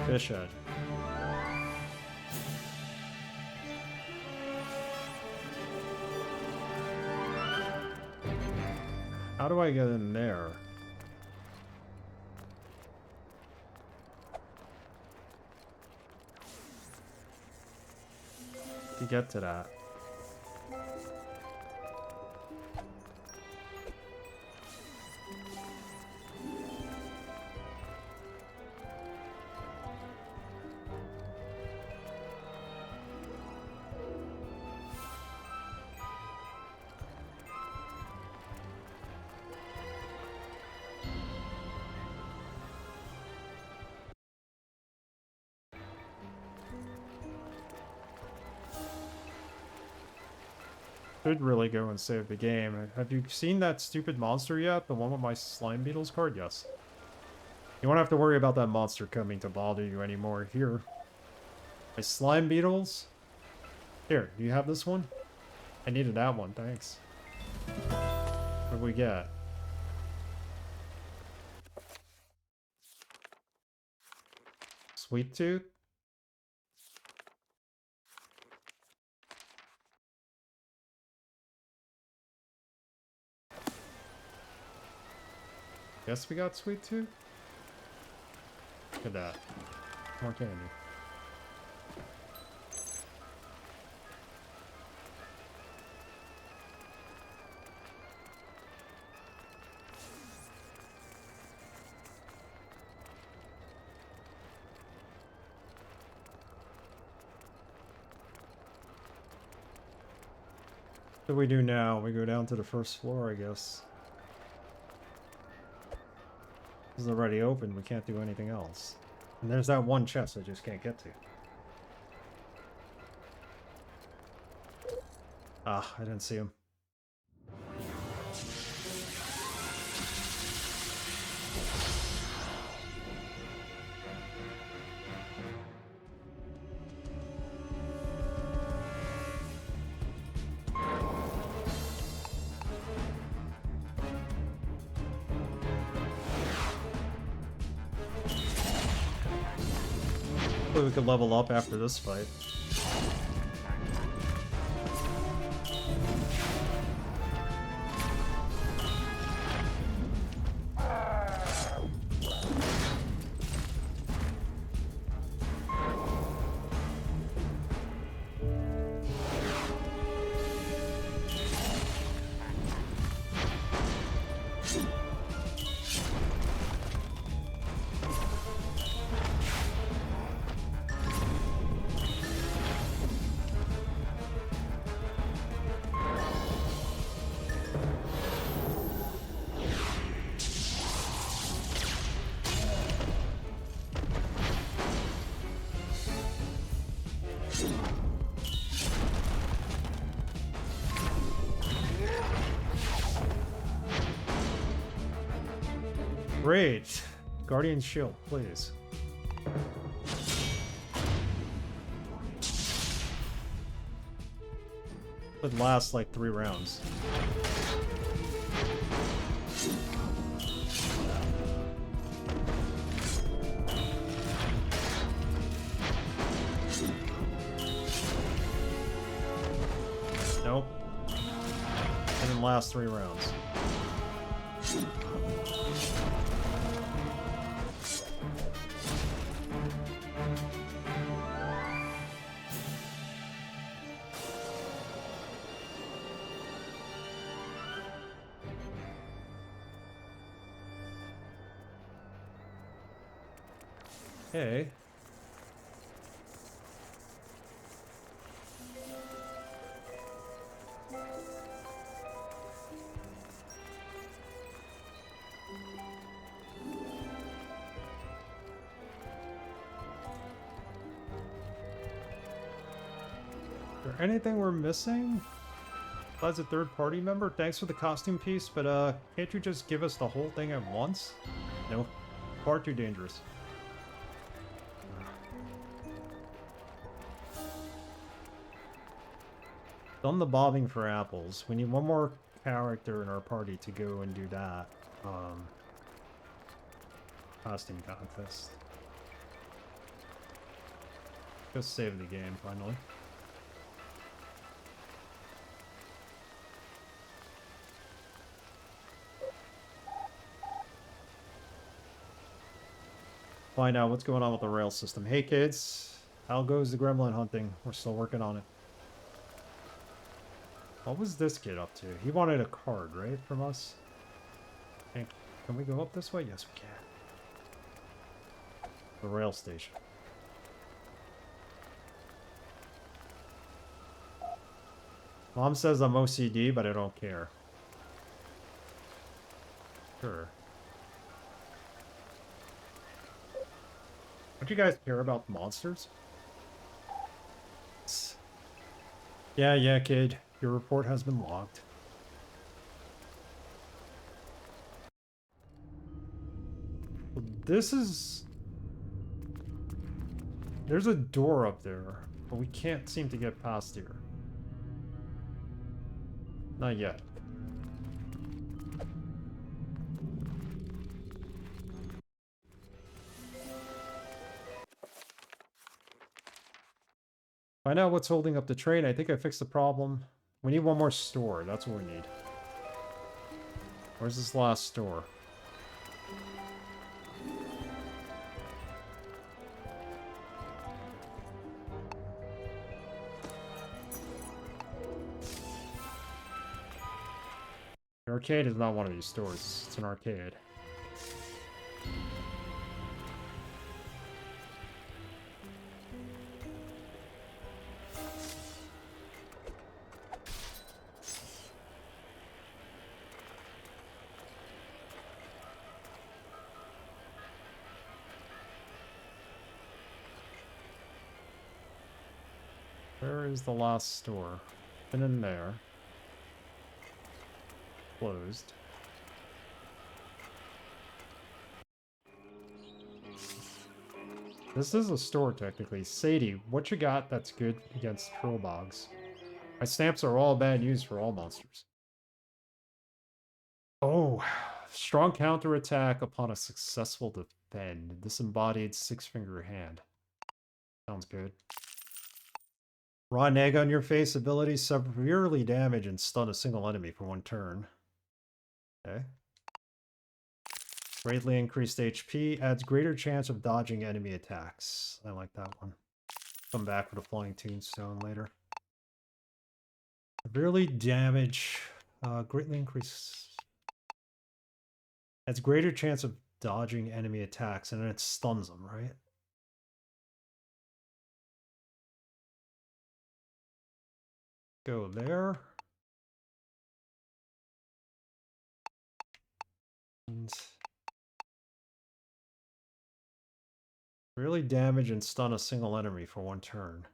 Fish head. How do I get in there? To get to that. Should really go and save the game. Have you seen that stupid monster yet? The one with my slime beetles card? Yes. You won't have to worry about that monster coming to bother you anymore. Here. My slime beetles? Here, do you have this one? I needed that one, thanks. What do we get? Sweet tooth? Guess we got sweet tooth? Look at that. More candy. What do we do now? We go down to the first floor, I guess. This is already open, we can't do anything else. And there's that one chest I just can't get to. Ah, I didn't see him. We could level up after this fight. Great. Guardian shield, please. Would last like 3 rounds. Nope. Didn't last 3 rounds. Okay. Is there anything we're missing? Besides a third-party member? Thanks for the costume piece, but can't you just give us the whole thing at once? No. Far too dangerous. Done the bobbing for apples. We need one more character in our party to go and do that. Costume contest. Just save the game, finally. Find out what's going on with the rail system. Hey kids, how goes the gremlin hunting? We're still working on it. What was this kid up to? He wanted a card, right, from us? Can we go up this way? Yes, we can. The rail station. Mom says I'm OCD, but I don't care. Sure. Don't you guys care about monsters? Yeah, kid. Your report has been logged. This is... There's a door up there, but we can't seem to get past here. Not yet. Find out what's holding up the train. I think I fixed the problem. We need one more store. That's what we need. Where's this last store? The arcade is not one of these stores. It's an arcade. Where is the last store? Been in there. Closed. This is a store, technically. Sadie, what you got that's good against trollbogs? My stamps are all bad news for all monsters. Oh, strong counterattack upon a successful defend. Disembodied six-finger hand. Sounds good. Raw egg on your face ability severely damage and stun a single enemy for one turn. Okay. Greatly increased HP, adds greater chance of dodging enemy attacks. I like that one. Come back for the flying tombstone later. Severely damage, greatly increase. Adds greater chance of dodging enemy attacks, and then it stuns them, right? Go there. And really damage and stun a single enemy for one turn.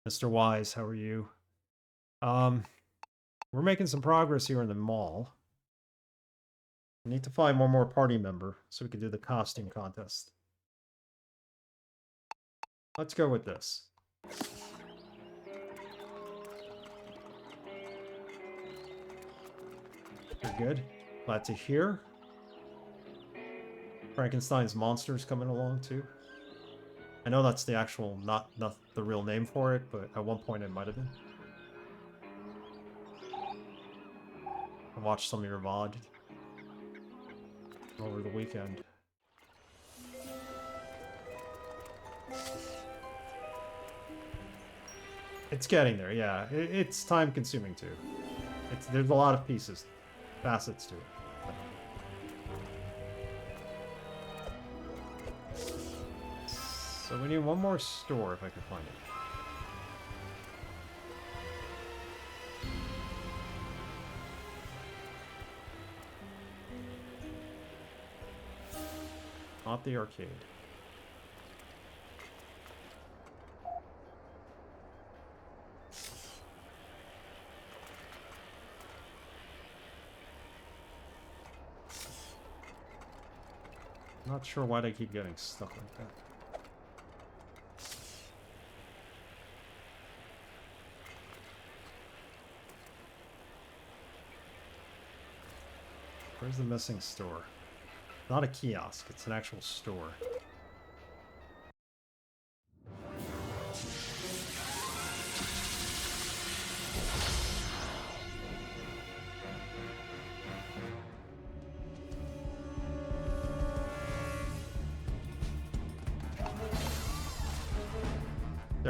Mr. Wise, how are you? We're making some progress here in the mall. We need to find one more party member so we can do the costume contest. Let's go with this. You're good. Glad to hear. Frankenstein's monsters coming along too. I know that's the actual, not the real name for it, but at one point it might have been. I watched some of your VOD over the weekend. It's getting there, yeah. It's time consuming too. There's a lot of pieces, facets to it. So we need one more store if I can find it. Not the arcade. Not sure why they keep getting stuck like that. Where's the missing store? Not a kiosk, it's an actual store.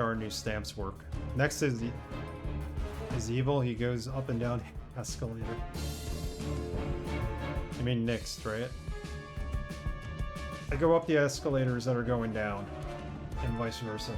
There are new stamps work. Next is evil. He goes up and down the escalator. I mean next, right? I go up the escalators that are going down, and vice versa.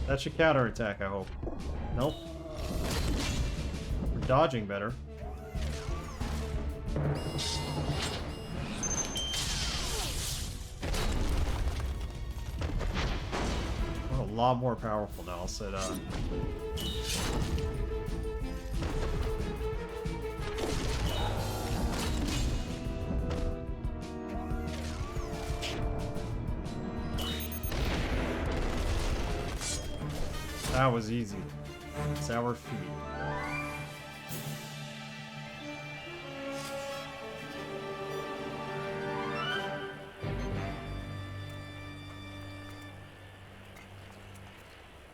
That should counterattack, I hope. Nope. We're dodging better. We're a lot more powerful now, so that was easy. It's our feet.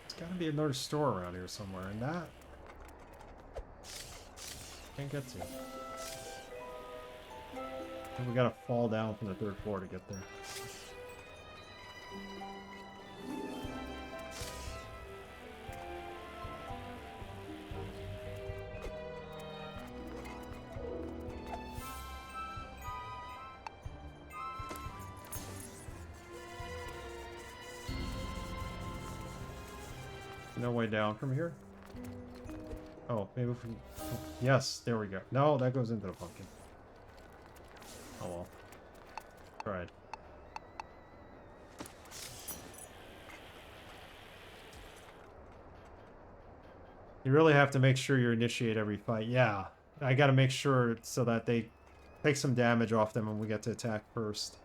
There's gotta be another store around here somewhere, and that can't get to. I think we gotta fall down from the 3rd floor to get there. No way down from here? Oh, maybe if we... Yes, there we go. No, that goes into the pumpkin. Oh well. Tried. You really have to make sure you initiate every fight. Yeah, I gotta make sure so that they take some damage off them when we get to attack first.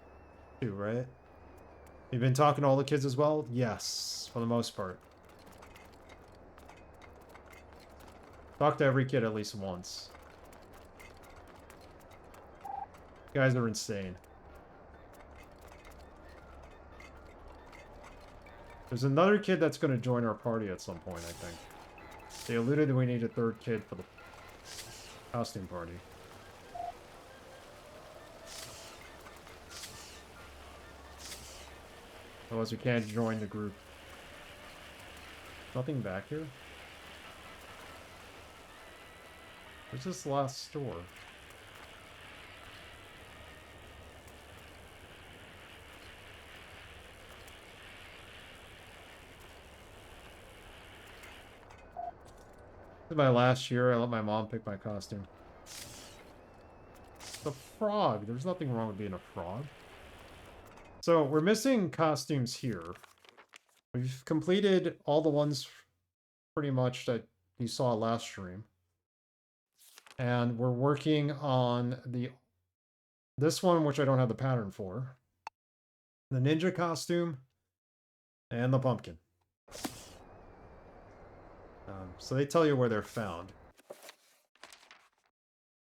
Too, right? You've been talking to all the kids as well? Yes, for the most part. Talk to every kid at least once. You guys are insane. There's another kid that's going to join our party at some point, I think. They alluded that we need a 3rd kid for the costume party. Otherwise we can't join the group. Nothing back here? Where's this last store? This is my last year. I let my mom pick my costume. The frog. There's nothing wrong with being a frog. So we're missing costumes here. We've completed all the ones pretty much that you saw last stream. And we're working on this one, which I don't have the pattern for. The ninja costume and the pumpkin. So they tell you where they're found.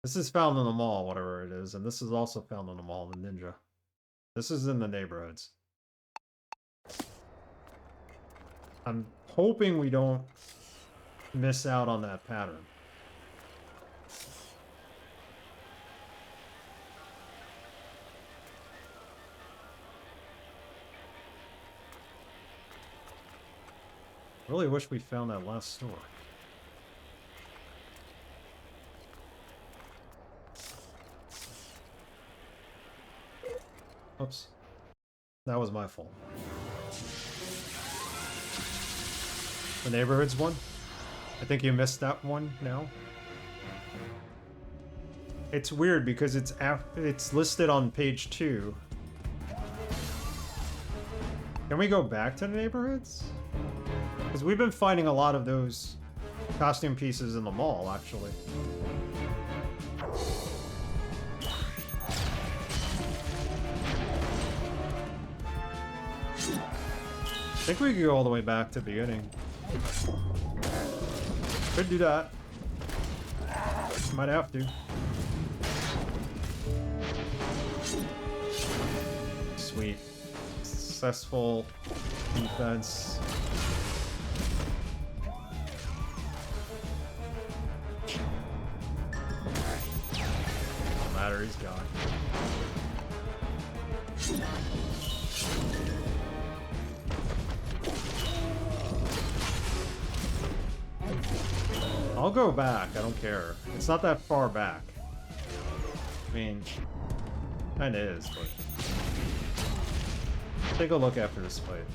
This is found in the mall, whatever it is, and this is also found in the mall, the ninja. This is in the neighborhoods. I'm hoping we don't miss out on that pattern. Really wish we found that last store. Oops. That was my fault. The neighborhoods one? I think you missed that one now. It's weird because it's listed on page 2. Can we go back to the neighborhoods? Because we've been finding a lot of those costume pieces in the mall, actually. think we could go all the way back to the beginning. Could do that. Might have to. Sweet. Successful defense. No matter, he's gone. I'll go back, I don't care. It's not that far back. I mean, kinda is, but... Take a look after this fight.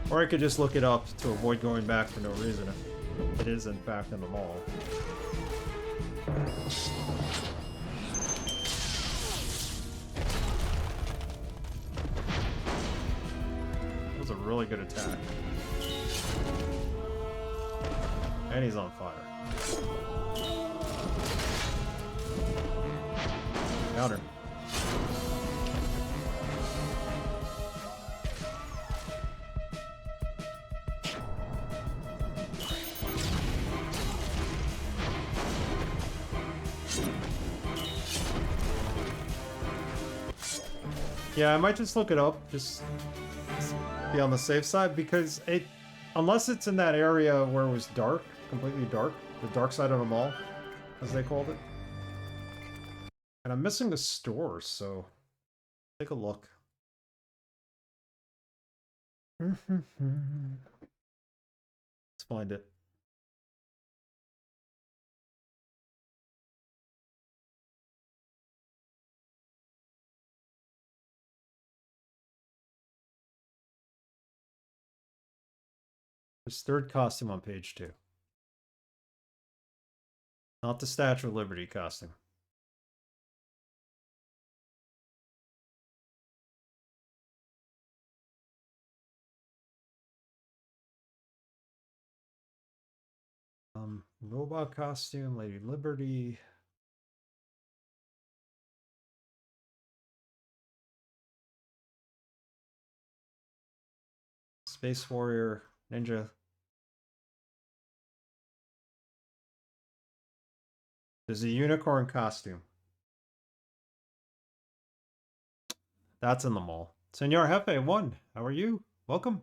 Or I could just look it up to avoid going back for no reason if it is in fact in the mall. That was a really good attack. And he's on fire. Counter. Yeah, I might just look it up, just be on the safe side, because it, unless it's in that area where it was dark, completely dark, the dark side of the mall, as they called it. And I'm missing the store, so take a look. Let's find it. There's third costume on page 2. Not the Statue of Liberty costume. Robot costume, Lady Liberty. Space Warrior, Ninja. There's a unicorn costume. That's in the mall. Senor Jefe 1, how are you? Welcome.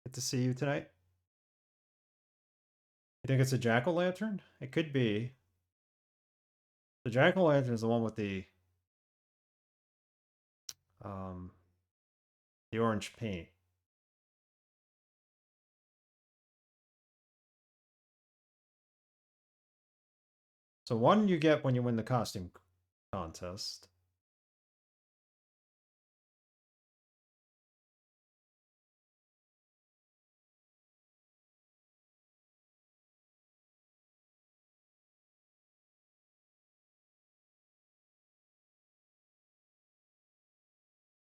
Good to see you tonight. You think it's a jack-o'-lantern? It could be. The jack-o'-lantern is the one with the orange paint. So one you get when you win the costume contest.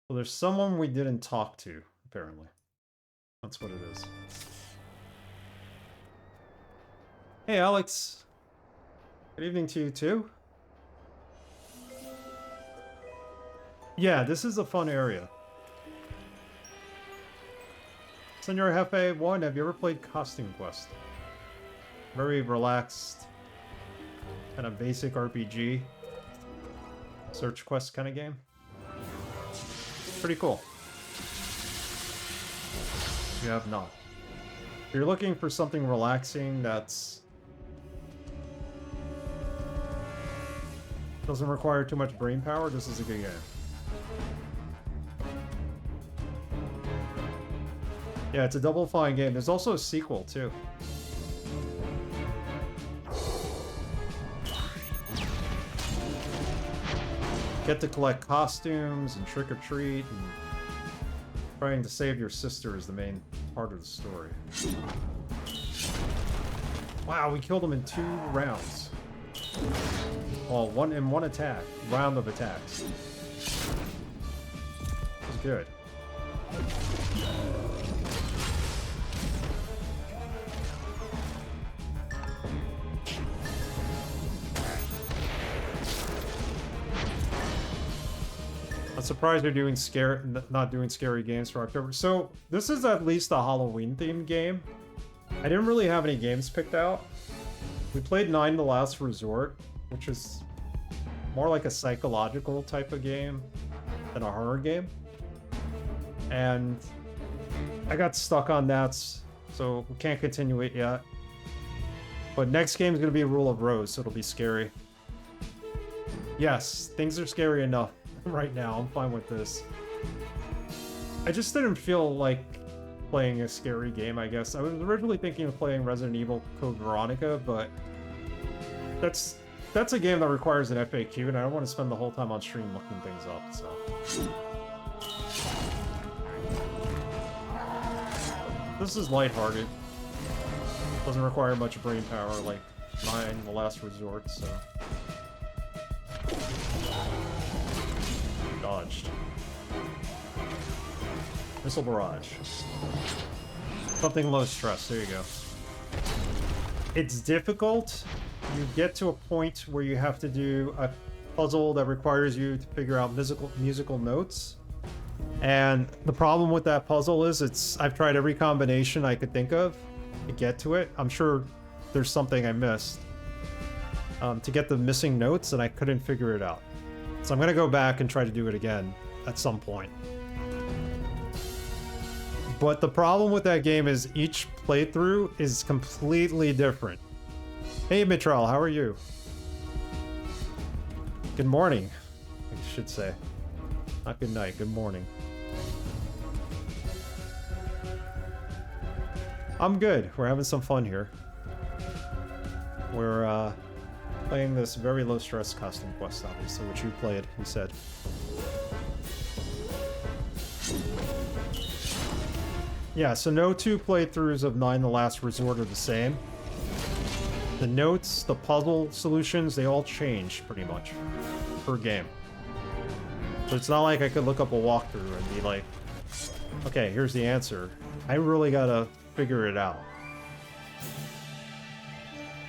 Well, there's someone we didn't talk to, apparently. That's what it is. Hey, Alex. Good evening to you, too. Yeah, this is a fun area. Senor Jefe 1, have you ever played Costume Quest? Very relaxed, kind of basic RPG. Search quest kind of game. Pretty cool. You have not. If you're looking for something relaxing that's doesn't require too much brain power, this is a good game. Yeah, it's a Double Fine game. There's also a sequel too. Get to collect costumes and trick or treat, and trying to save your sister is the main part of the story. Wow, we killed him in 2 rounds. Well, one attack, round of attacks. It was good. surprised they're doing not doing scary games for October. So this is at least a Halloween themed game. I didn't really have any games picked out. We played 9 The Last Resort, which is more like a psychological type of game than a horror game. And I got stuck on that, so we can't continue it yet. But next game is going to be Rule of Rose, so it'll be scary. Yes, things are scary enough right now. I'm fine with this. I just didn't feel like playing a scary game, I guess. I was originally thinking of playing Resident Evil Code Veronica, but that's a game that requires an FAQ, and I don't want to spend the whole time on stream looking things up, so... This is lighthearted. Doesn't require much brain power like 9 The Last Resort, so... Dodged. Missile Barrage. Something low stress, there you go. It's difficult. You get to a point where you have to do a puzzle that requires you to figure out musical notes. And the problem with that puzzle is I've tried every combination I could think of to get to it. I'm sure there's something I missed to get the missing notes, and I couldn't figure it out. So I'm going to go back and try to do it again at some point. But the problem with that game is each playthrough is completely different. Hey, Mitral, how are you? Good morning, I should say. Not good night, good morning. I'm good. We're having some fun here. We're playing this very low stress costume quest, obviously, which you played, you said. Yeah, so no two playthroughs of 9 The Last Resort are the same. The notes, the puzzle solutions, they all change pretty much per game. So it's not like I could look up a walkthrough and be like, okay, here's the answer. I really gotta figure it out.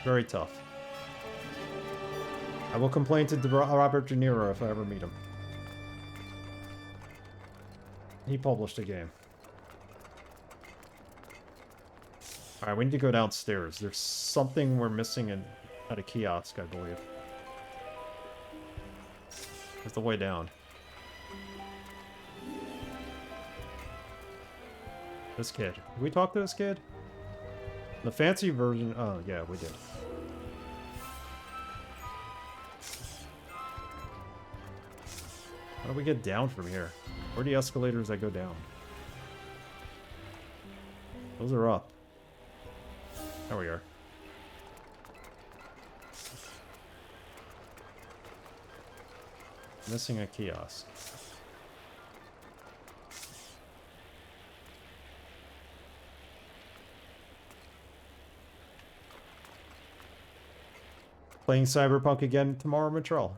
Very tough. I will complain to Robert De Niro if I ever meet him. He published a game. Alright, we need to go downstairs. There's something we're missing at a kiosk, I believe. It's the way down. This kid. Did we talk to this kid? The fancy version... Oh, yeah, we did. How do we get down from here? Where are the escalators that go down? Those are up. There we are. Missing a kiosk. Playing Cyberpunk again tomorrow, Mitchell.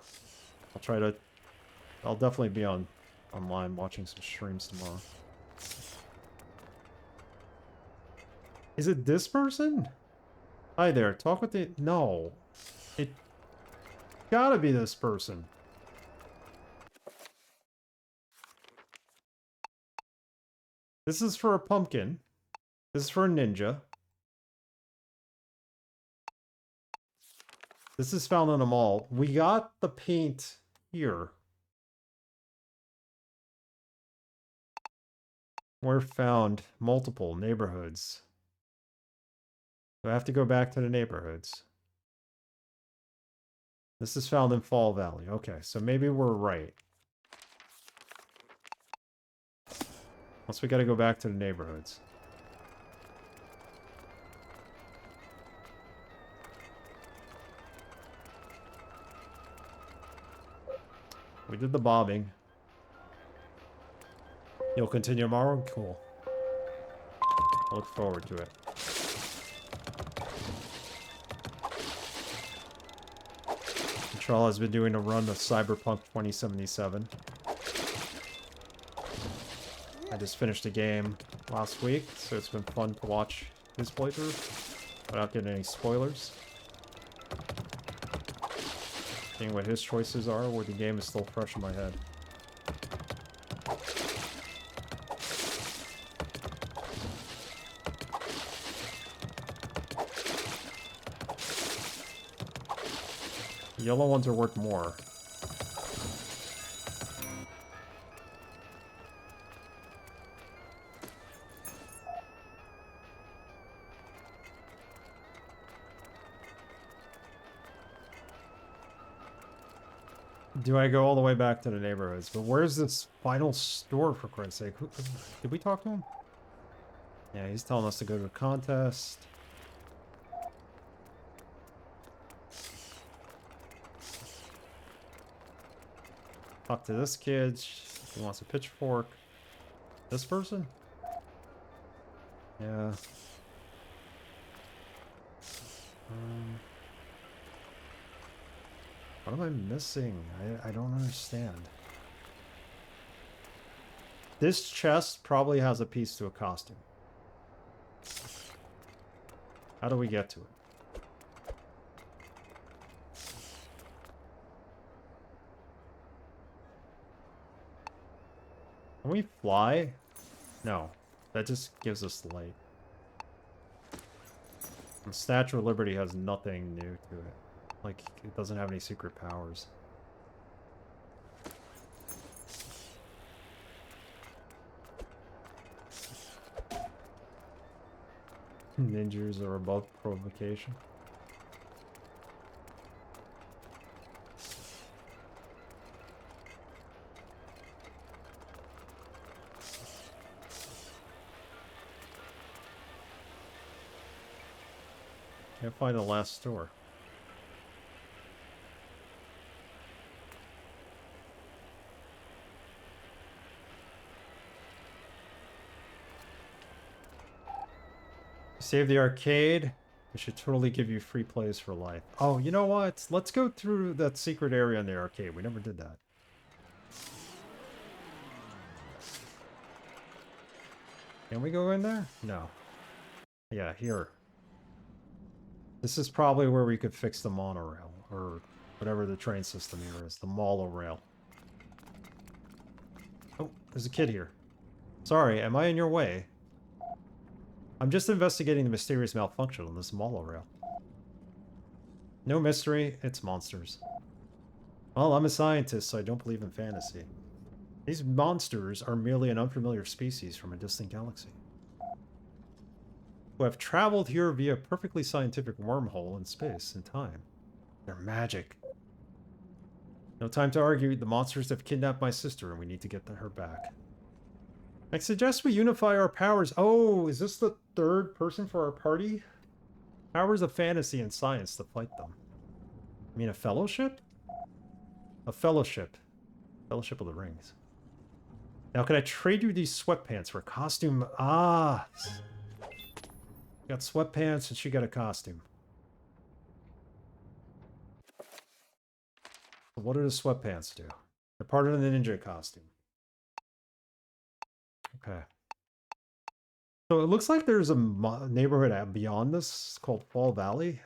I'll definitely be online watching some streams tomorrow. Is it this person? Hi there, talk with the... No. It... Gotta be this person. This is for a pumpkin. This is for a ninja. This is found in a mall. We got the paint here. We're found multiple neighborhoods. So I have to go back to the neighborhoods. This is found in Fall Valley. Okay, so maybe we're right. Unless we gotta go back to the neighborhoods. We did the bombing. You'll continue tomorrow? Cool. I look forward to it. Control has been doing a run of Cyberpunk 2077. I just finished a game last week, so it's been fun to watch his playthrough without getting any spoilers. Seeing what his choices are, where the game is still fresh in my head. Yellow ones are worth more. Do I go all the way back to the neighborhoods? But where's this final store, for Christ's sake? Did we talk to him? Yeah, he's telling us to go to a contest. Talk to this kid. He wants a pitchfork. This person? Yeah. What am I missing? I don't understand. This chest probably has a piece to a costume. How do we get to it? Can we fly? No. That just gives us light. The Statue of Liberty has nothing new to it. Like, it doesn't have any secret powers. Ninjas are above provocation. Can't find the last store. Save the arcade. It should totally give you free plays for life. Oh, you know what? Let's go through that secret area in the arcade. We never did that. Can we go in there? No. Yeah, here. This is probably where we could fix the monorail, or whatever the train system here is, the monorail. Oh, there's a kid here. Sorry, am I in your way? I'm just investigating the mysterious malfunction on this monorail. No mystery, it's monsters. Well, I'm a scientist, so I don't believe in fantasy. These monsters are merely an unfamiliar species from a distant galaxy, who have traveled here via a perfectly scientific wormhole in space and time. They're magic. No time to argue. The monsters have kidnapped my sister, and we need to get her back. I suggest we unify our powers. Oh, is this the third person for our party? Powers of fantasy and science to fight them. I mean, a fellowship? A fellowship. Fellowship of the Rings. Now, can I trade you these sweatpants for a costume? Ah! Got sweatpants and she got a costume. What do the sweatpants do? They're part of the ninja costume. Okay. So it looks like there's a neighborhood beyond this called Fall Valley.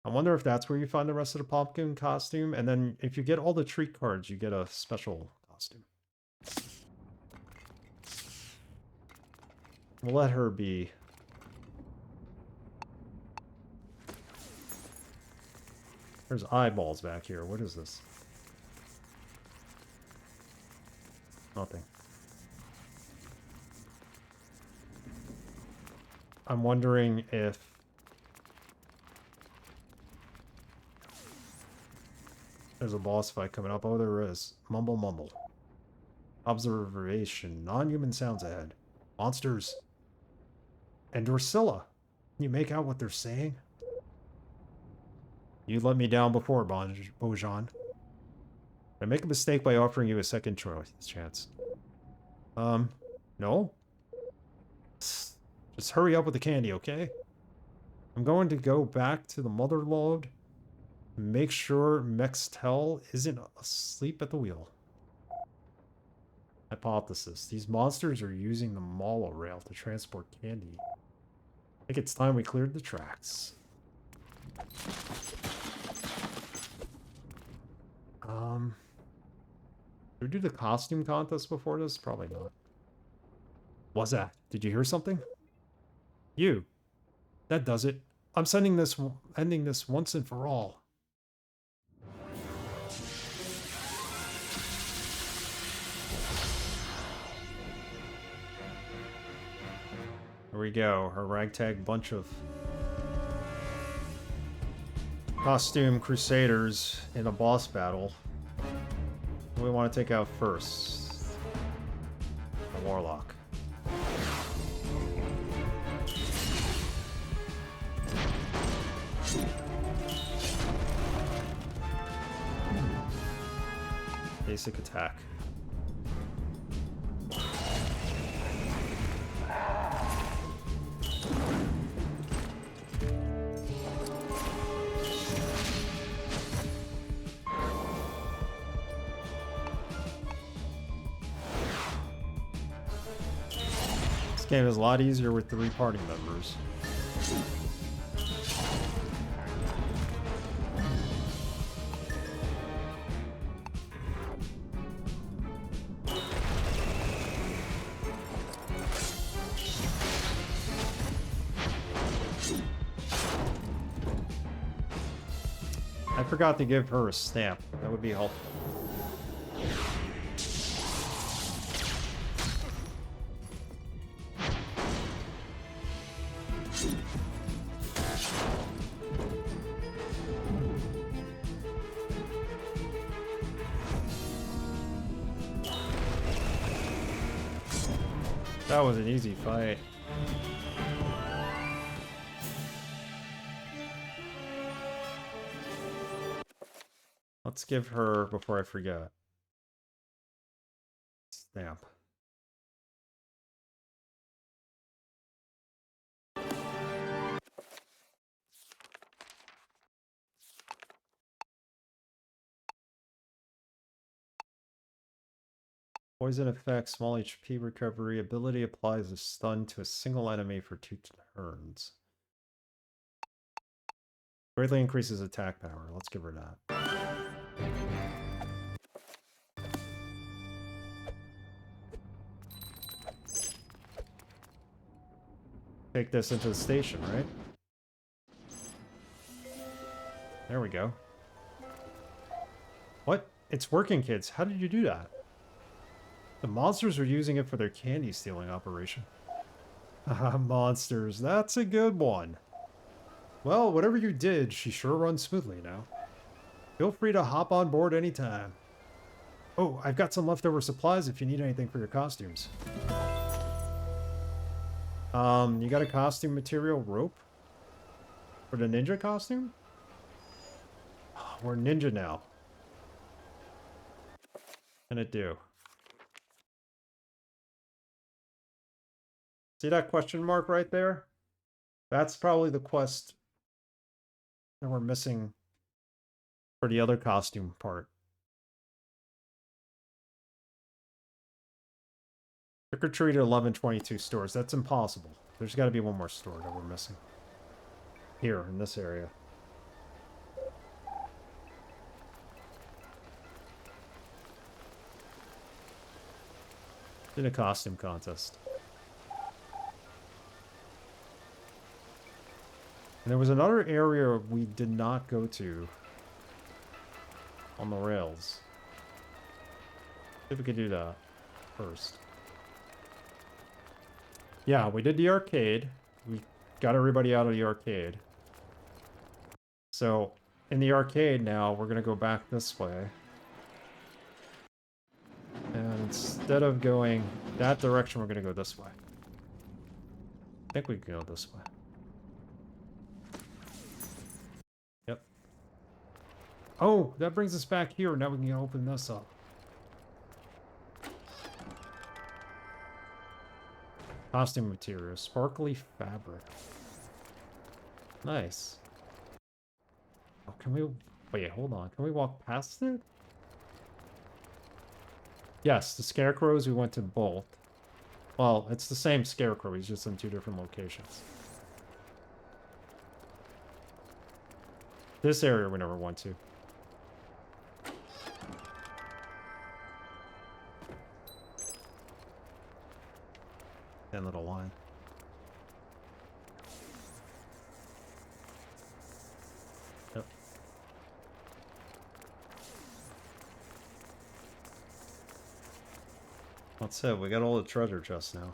I wonder if that's where you find the rest of the pumpkin costume. And then if you get all the treat cards, you get a special costume. We'll let her be. There's eyeballs back here. What is this? Nothing. I'm wondering if there's a boss fight coming up. Oh, there is. Mumble, mumble. Observation. Non-human sounds ahead. Monsters. And Drusilla. Can you make out what they're saying? You let me down before, Bojan. I make a mistake by offering you a second chance. No? Just hurry up with the candy, okay? I'm going to go back to the mother lode. Make sure Mextel isn't asleep at the wheel. Hypothesis. These monsters are using the monorail to transport candy. I think it's time we cleared the tracks. Did we do the costume contest before this? Probably not. What's that? Did you hear something? You. That does it. I'm ending this once and for all. Here we go, our ragtag bunch of costume crusaders in a boss battle. What do we want to take out first? The warlock. Basic attack. This game is a lot easier with 3 party members. I forgot to give her a stamp. That would be helpful. That was an easy fight. Let's give her, before I forget, stamp. Poison effect, small HP recovery. Ability applies a stun to a single enemy for 2 turns. Greatly increases attack power. Let's give her that. Take this into the station, right? There we go. What? It's working, kids. How did you do that? The monsters are using it for their candy stealing operation. Haha, monsters. That's a good one. Well, whatever you did, she sure runs smoothly now. Feel free to hop on board anytime. Oh, I've got some leftover supplies if you need anything for your costumes. You got a costume material rope? For the ninja costume? We're ninja now. What can it do? See that question mark right there? That's probably the quest that we're missing for the other costume part. Trick or treat at 1122 stores. That's impossible. There's got to be one more store that we're missing. Here, in this area. In a costume contest. And there was another area we did not go to on the rails. See if we could do that first. Yeah, we did the arcade. We got everybody out of the arcade. So, in the arcade now, we're going to go back this way. And instead of going that direction, we're going to go this way. I think we can go this way. Yep. Oh, that brings us back here. Now we can open this up. Costume material. Sparkly fabric. Nice. Oh, can we... Wait, hold on. Can we walk past it? Yes, the scarecrows, we went to both. Well, it's the same scarecrow. He's just in 2 different locations. This area we never went to. That little line. That's it, we got all the treasure chests now.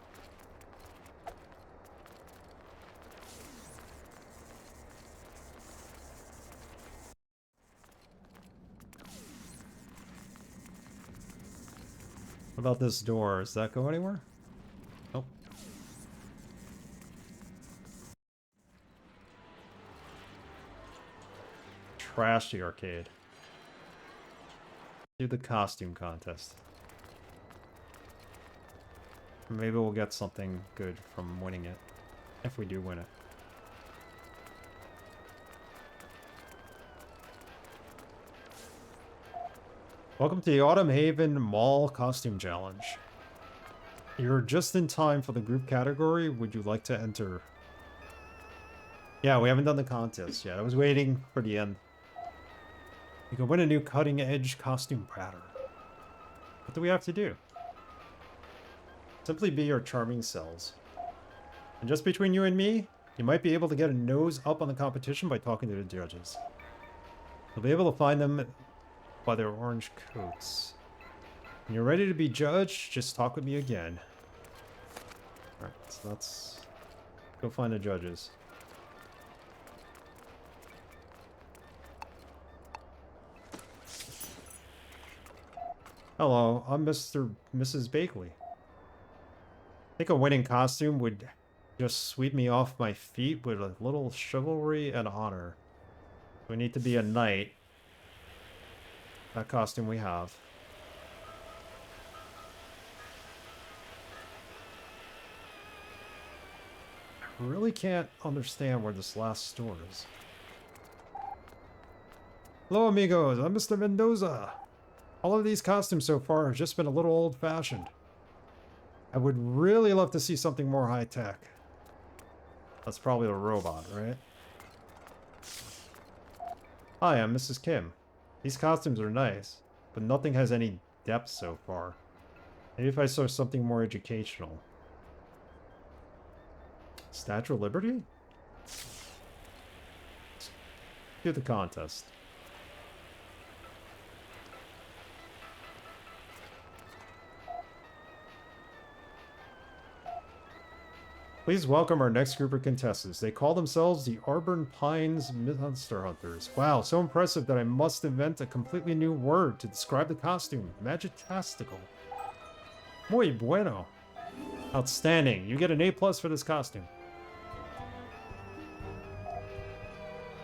What about this door? Does that go anywhere? Nope. Trash the arcade. Do the costume contest. Maybe we'll get something good from winning it. If we do win it. Welcome to the Autumn Haven Mall Costume Challenge. You're just in time for the group category. Would you like to enter? Yeah, we haven't done the contest yet. I was waiting for the end. You can win a new cutting-edge costume pattern. What do we have to do? Simply be your charming selves. And just between you and me, you might be able to get a nose up on the competition by talking to the judges. You'll be able to find them by their orange coats. When you're ready to be judged, just talk with me again. Alright, so let's go find the judges. Hello, I'm Mrs. Bakley. I think a winning costume would just sweep me off my feet with a little chivalry and honor. We need to be a knight. That costume we have. I really can't understand where this last store is. Hello, amigos. I'm Mr. Mendoza. All of these costumes so far have just been a little old-fashioned. I would really love to see something more high-tech. That's probably the robot, right? Hi, I'm Mrs. Kim. These costumes are nice, but nothing has any depth so far. Maybe if I saw something more educational. Statue of Liberty? Do the contest. Please welcome our next group of contestants. They call themselves the Auburn Pines Monster Hunters. Wow, so impressive that I must invent a completely new word to describe the costume. Magitastical. Muy bueno. Outstanding. You get an A+ for this costume.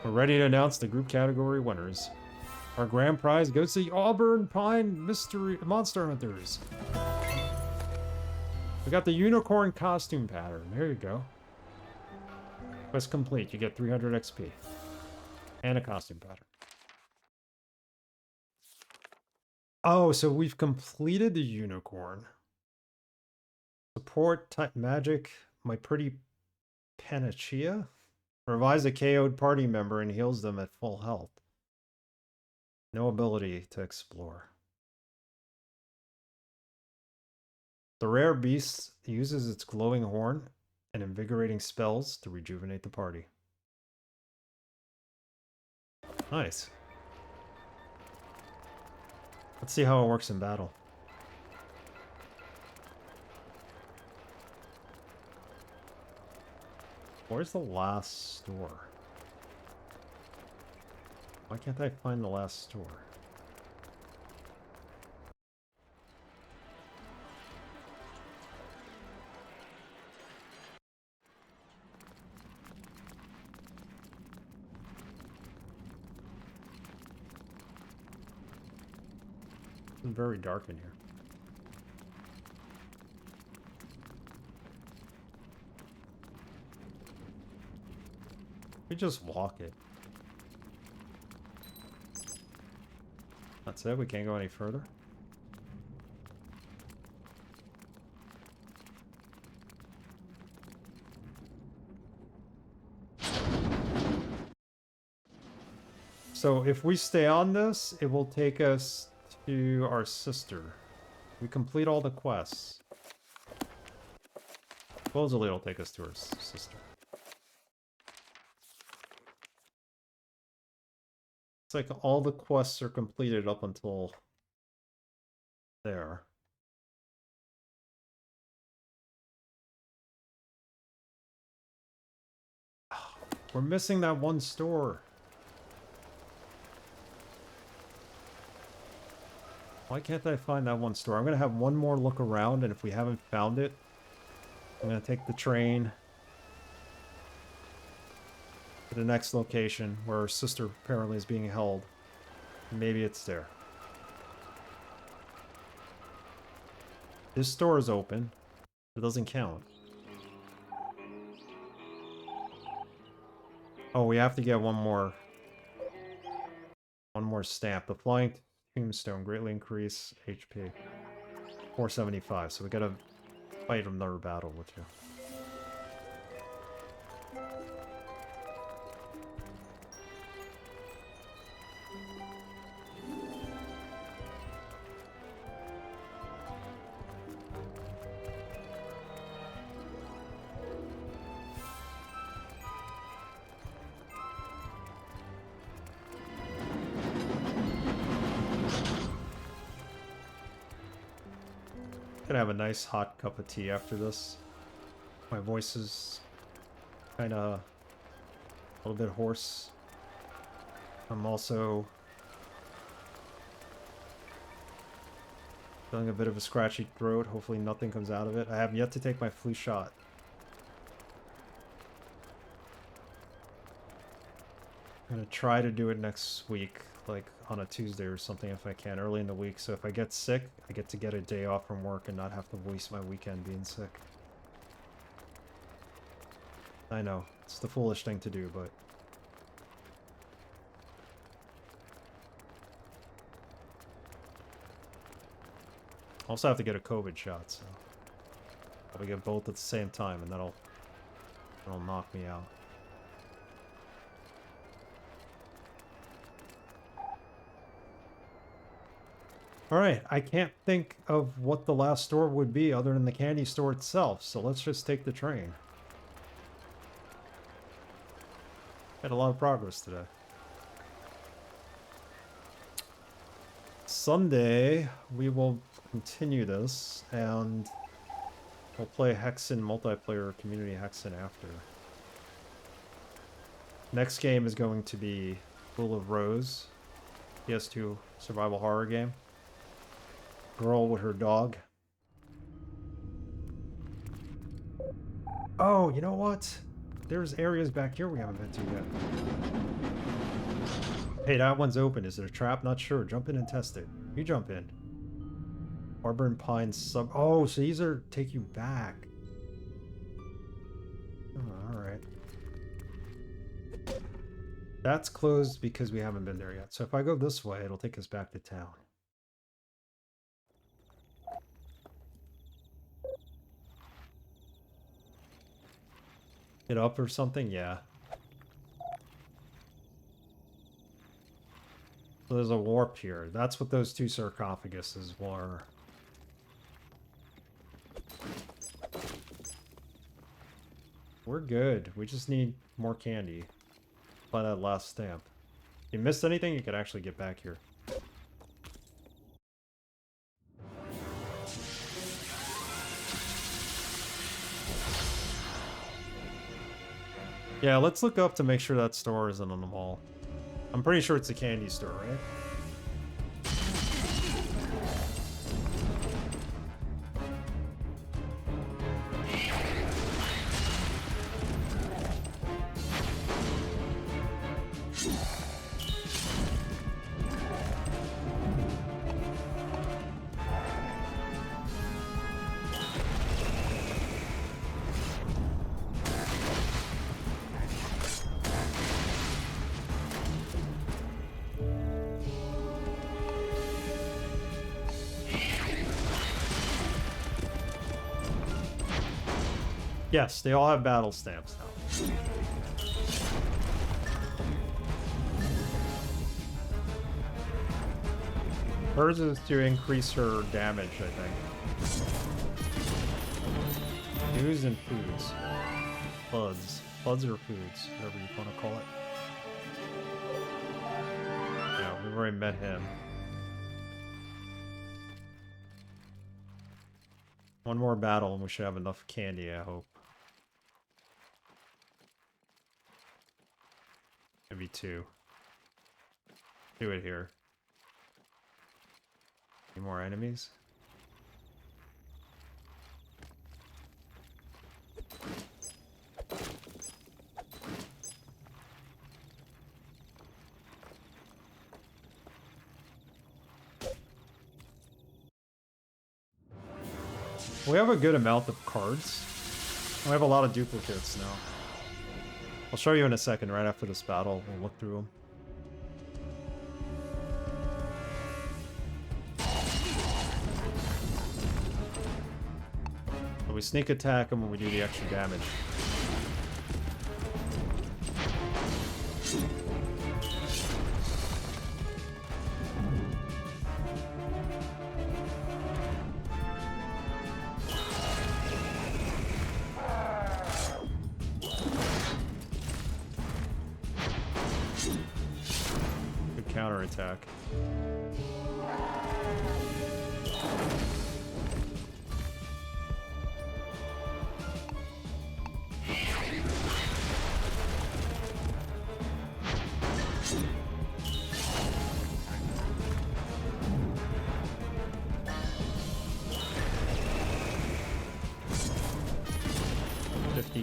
We're ready to announce the group category winners. Our grand prize goes to the Auburn Pine Monster Hunters. We got the unicorn costume pattern. There you go. Quest complete. You get 300 XP. And a costume pattern. Oh, so we've completed the unicorn. Support type magic. My pretty panacea. Revives a KO'd party member and heals them at full health. No ability to explore. The rare beast uses its glowing horn and invigorating spells to rejuvenate the party. Nice. Let's see how it works in battle. Where's the last store? Why can't I find the last store? It's very dark in here. We just walk it. That's it? We can't go any further? So if we stay on this, it will take us to our sister. We complete all the quests. Supposedly it'll take us to our sister. It's like all the quests are completed up until there. We're missing that one store. Why can't I find that one store? I'm gonna have one more look around, and if we haven't found it, I'm gonna take the train to the next location where our sister apparently is being held. Maybe it's there. This store is open. It doesn't count. Oh, we have to get one more stamp. The flying tombstone greatly increase HP. 475. So we gotta fight another battle with you. Gonna have a nice hot cup of tea after this. My voice is kind of a little bit hoarse. I'm also feeling a bit of a scratchy throat. Hopefully nothing comes out of it. I have yet to take my flu shot. I'm gonna try to do it next week, like on a Tuesday or something if I can, early in the week. So if I get sick, I get to get a day off from work and not have to waste my weekend being sick. I know, it's the foolish thing to do, but... I also have to get a COVID shot, so... I'll get both at the same time, and that'll knock me out. Alright, I can't think of what the last store would be other than the candy store itself, so let's just take the train. Had a lot of progress today. Sunday, we will continue this, and we'll play Hexen multiplayer, Community Hexen after. Next game is going to be Rule of Rose, PS2 survival horror game. Girl with her dog. Oh, you know what? There's areas back here we haven't been to yet. Hey, that one's open. Is it a trap? Not sure. Jump in and test it. You jump in. Arbor and Pine sub... Oh, so these are take you back. Oh, alright. That's closed because we haven't been there yet. So if I go this way, it'll take us back to town. It up or something? Yeah. So there's a warp here. That's what those two sarcophaguses were. We're good. We just need more candy. By that last stamp. If you missed anything, you could actually get back here. Yeah, let's look up to make sure that store isn't on the mall. I'm pretty sure it's a candy store, right? Yes, they all have battle stamps now. Hers is to increase her damage, I think. News and foods. Buds. Buds or foods, whatever you want to call it. Yeah, we've already met him. One more battle and we should have enough candy, I hope. Maybe 2. Do it here. Any more enemies? We have a good amount of cards. We have a lot of duplicates now. I'll show you in a second, right after this battle. We'll look through them. So we sneak attack them when we do the extra damage. Counterattack.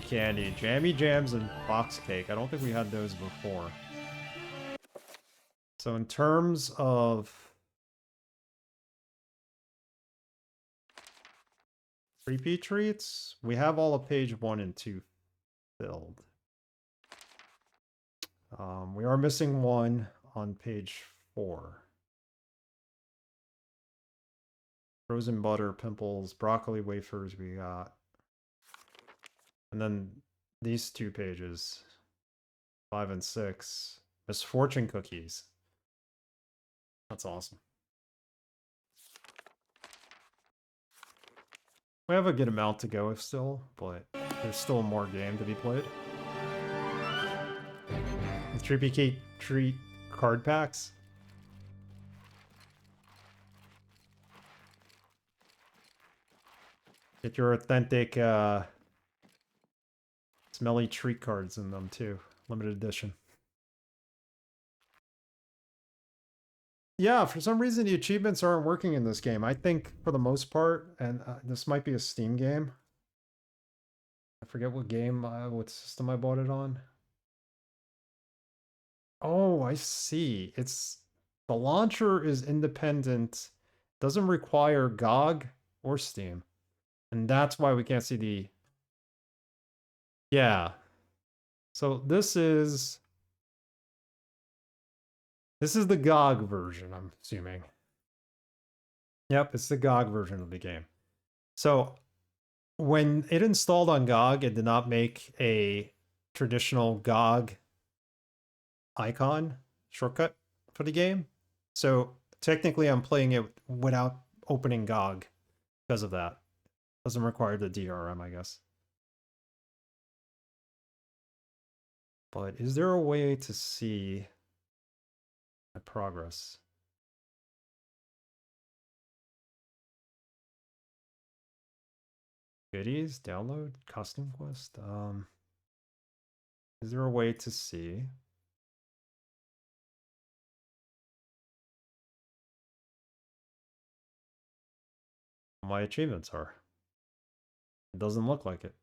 Candy, jammy jams, and box cake. I don't think we had those before. So in terms of repeat treats, we have all of page 1 and 2 filled. We are missing 1 on page 4. Frozen butter, pimples, broccoli wafers we got. And then these 2 pages, 5 and 6, misfortune cookies. That's awesome. We have a good amount to go still, but there's still more game to be played. The Trippy Treat card packs. Get your authentic smelly treat cards in them too. Limited edition. Yeah, for some reason the achievements aren't working in this game. I think for the most part, and this might be a Steam game. I forget what game, what system I bought it on. Oh, I see. It's the launcher is independent, doesn't require GOG or Steam. And that's why we can't see the... Yeah. So this is the GOG version, I'm assuming. Yep, it's the GOG version of the game. So when it installed on GOG, it did not make a traditional GOG icon shortcut for the game. So technically I'm playing it without opening GOG because of that. Doesn't require the DRM, I guess. But is there a way to see my progress? Goodies, download, custom quest. Is there a way to see what my achievements are? It doesn't look like it.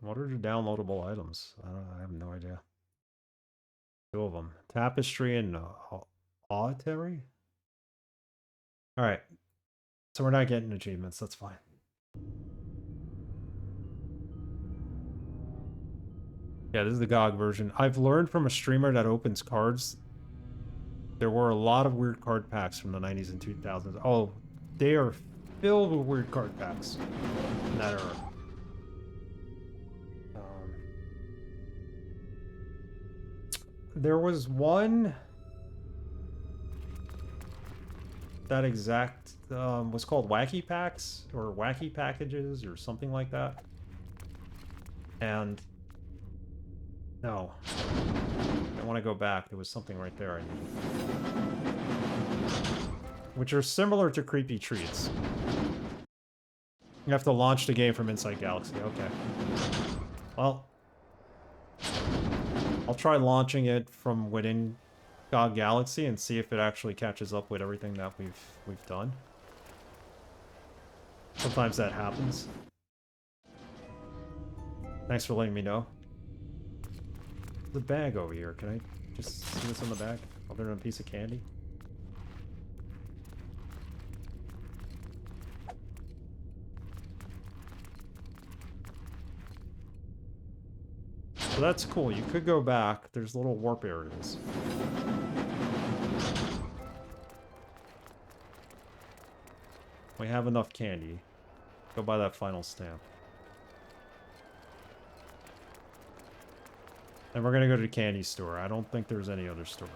What are the downloadable items? I have no idea. 2 of them. Tapestry and auditory? Alright. So we're not getting achievements, that's fine. Yeah, this is the GOG version. I've learned from a streamer that opens cards. There were a lot of weird card packs from the 90s and 2000s. Oh, they are filled with weird card packs in that era. There was one that exact was called Wacky Packs or Wacky Packages or something like that. And no, I want to go back. There was something right there I need, which are similar to Creepy Treats. You have to launch the game from inside Galaxy. Okay. Well, I'll try launching it from within God Galaxy and see if it actually catches up with everything that we've done. Sometimes that happens. Thanks for letting me know. There's a bag over here. Can I just see what's in the bag? Other than a piece of candy? So that's cool. You could go back. There's little warp areas. We have enough candy. Go buy that final stamp. And we're gonna go to the candy store. I don't think there's any other store.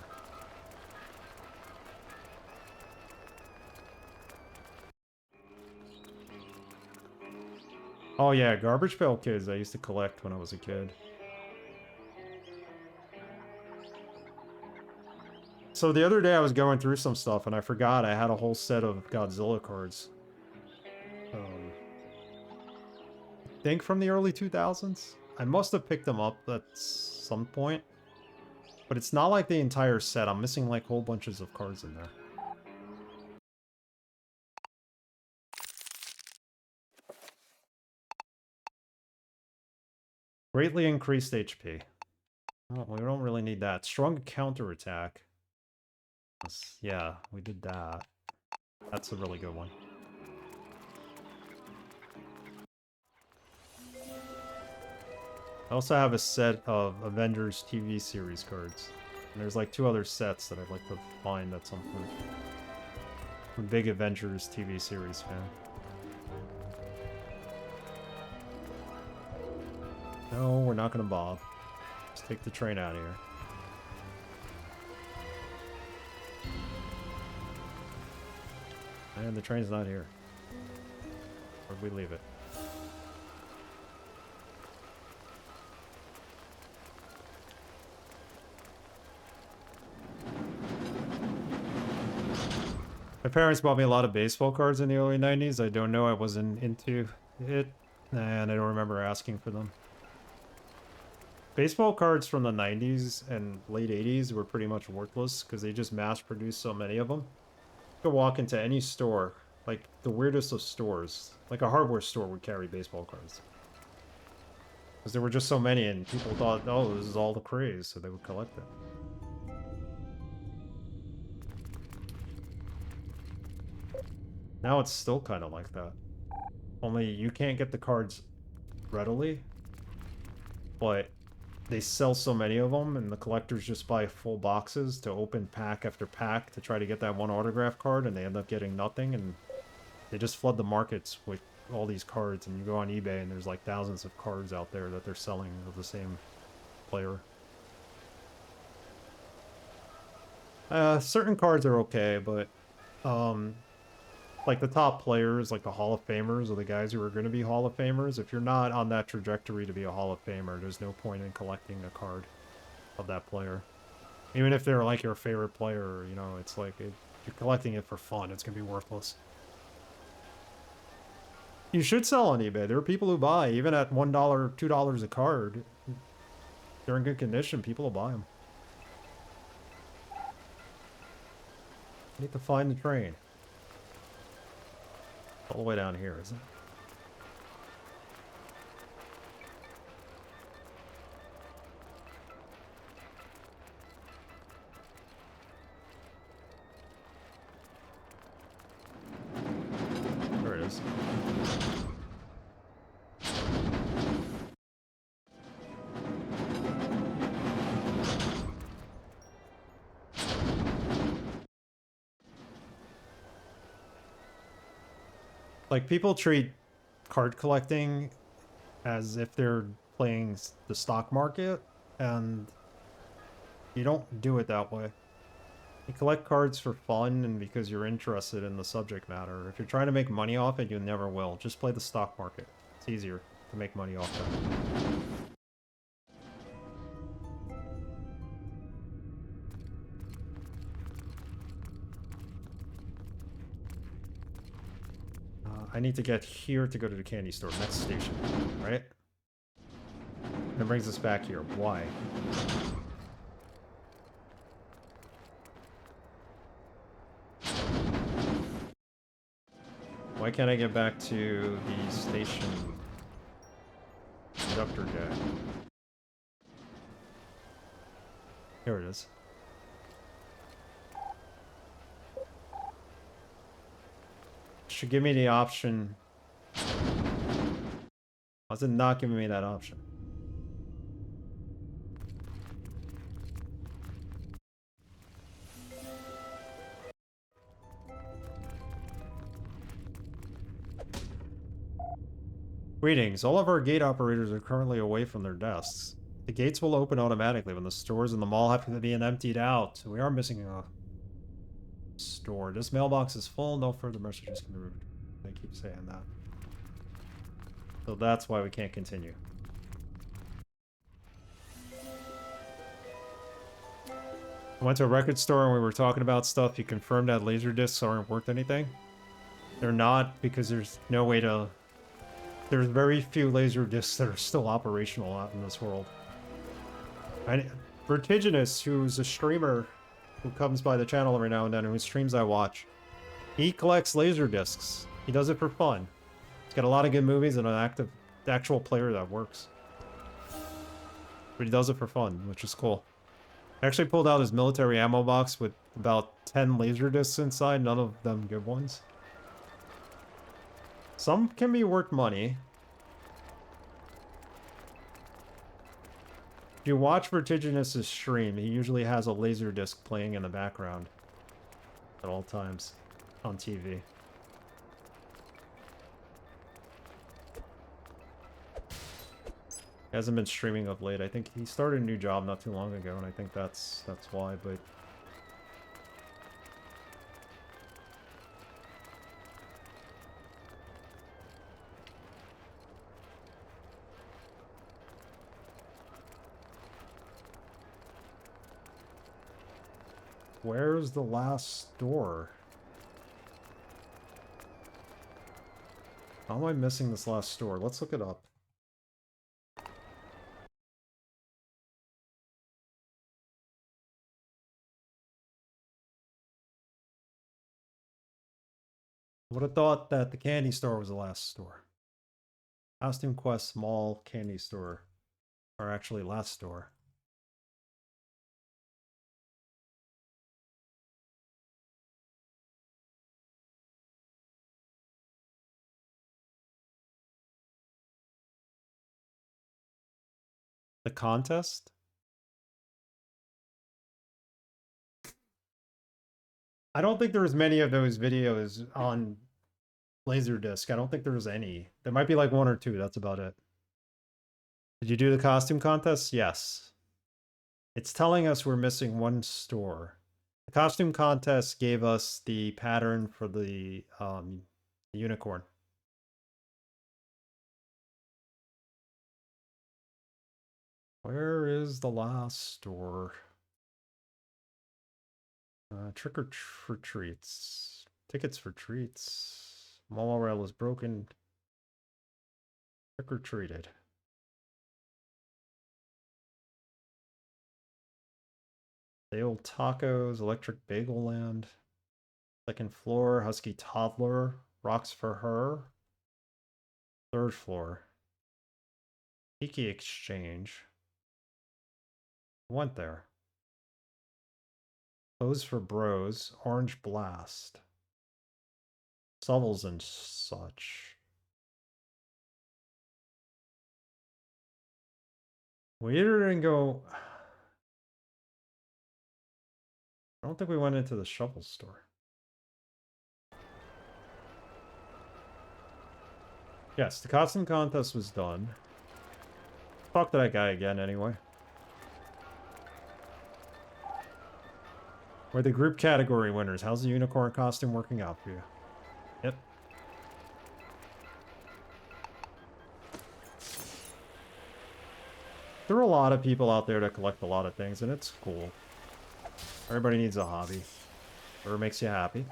Oh yeah, Garbage Pail Kids I used to collect when I was a kid. So the other day I was going through some stuff and I forgot I had a whole set of Godzilla cards. I think from the early 2000s? I must have picked them up at some point. But it's not like the entire set. I'm missing like whole bunches of cards in there. Greatly increased HP. Oh, we don't really need that. Strong counterattack. Yeah, we did that. That's a really good one. I also have a set of Avengers TV series cards. And there's like 2 other sets that I'd like to find at some point. I'm a big Avengers TV series fan. No, we're not gonna bob. Just take the train out of here. And the train's not here. Where'd we leave it? My parents bought me a lot of baseball cards in the early 90s. I don't know, I wasn't into it, and I don't remember asking for them. Baseball cards from the 90s and late 80s were pretty much worthless because they just mass-produced so many of them. You could walk into any store, like the weirdest of stores, like a hardware store would carry baseball cards. Because there were just so many and people thought, oh, this is all the craze, so they would collect it. Now it's still kind of like that. Only you can't get the cards readily, but they sell so many of them, and the collectors just buy full boxes to open pack after pack to try to get that one autograph card, and they end up getting nothing, and they just flood the markets with all these cards, and you go on eBay, and there's like thousands of cards out there that they're selling of the same player. Certain cards are okay, but like the top players, like the Hall of Famers, or the guys who are going to be Hall of Famers, if you're not on that trajectory to be a Hall of Famer, there's no point in collecting a card of that player. Even if they're like your favorite player, you know, it's like, if you're collecting it for fun, it's going to be worthless. You should sell on eBay. There are people who buy, even at $1, $2 a card. If they're in good condition, people will buy them. I need to find the train. All the way down here, isn't it? There it is. Like, people treat card collecting as if they're playing the stock market, and you don't do it that way. You collect cards for fun and because you're interested in the subject matter. If you're trying to make money off it, you never will. Just play the stock market. It's easier to make money off that. I need to get here to go to the candy store, next station, right? That brings us back here. Why? Why can't I get back to the station conductor guy? Here it is. Should give me the option. Why is it not giving me that option? Greetings. All of our gate operators are currently away from their desks. The gates will open automatically when the stores in the mall happen to be emptied out. We are missing a store. This mailbox is full. No further messages can be removed. They keep saying that. So that's why we can't continue. I went to a record store and we were talking about stuff. You confirmed that laser discs aren't worth anything. They're not, because there's no way to... There's very few laser discs that are still operational out in this world. Vertiginous, who's a streamer who comes by the channel every now and then, and whose streams I watch, he collects laser discs. He does it for fun. He's got a lot of good movies and an actual player that works. But he does it for fun, which is cool. I actually pulled out his military ammo box with about 10 laser discs inside, none of them good ones. Some can be worth money. If you watch Vertiginous' stream, he usually has a laser disc playing in the background at all times on TV. He hasn't been streaming of late. I think he started a new job not too long ago, and I think that's why, but... Where's the last store? How am I missing this last store? Let's look it up. I would have thought that the candy store was the last store. Costume Quest Mall Candy Store. Or actually last store. The contest? I don't think there was many of those videos on Laserdisc. I don't think there was any. There might be like one or two. That's about it. Did you do the costume contest? Yes. It's telling us we're missing one store. The costume contest gave us the pattern for the unicorn. Where is the last store? Trick or treats. Tickets for treats. Mall rail is broken. Trick or treated. The old tacos, electric bagel land. Second floor, husky toddler. Rocks for her. Third floor. Tiki exchange. Went there. Clothes for bros. Orange blast. Shovels and such. We didn't go... I don't think we went into the shovel store. Yes, the costume contest was done. Talk to that guy again anyway. We're the group category winners. How's the unicorn costume working out for you? Yep. There are a lot of people out there that collect a lot of things, and it's cool. Everybody needs a hobby. Whatever makes you happy.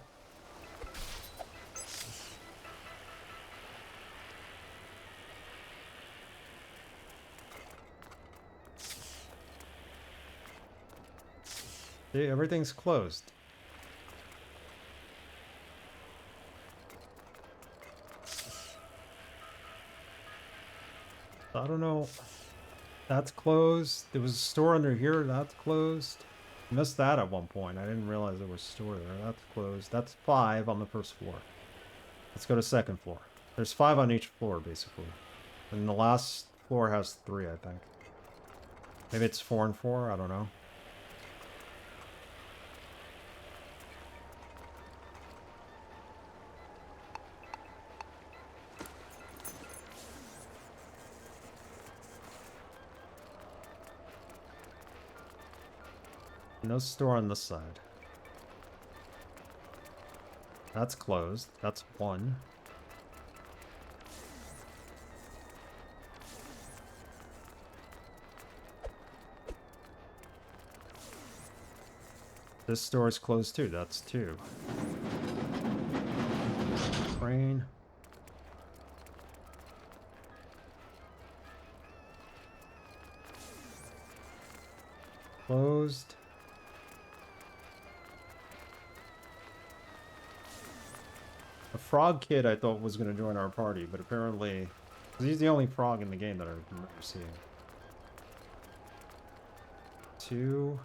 See, everything's closed. I don't know. That's closed. There was a store under here. That's closed. Missed that at one point. I didn't realize there was a store there. That's closed. That's 5 on the first floor. Let's go to second floor. There's 5 on each floor, basically. And the last floor has 3, I think. Maybe it's 4 and 4. I don't know. No store on this side. That's closed. That's 1. This store is closed too. That's 2. Train. Closed. A frog kid I thought was going to join our party, but apparently he's the only frog in the game that I remember seeing. 2.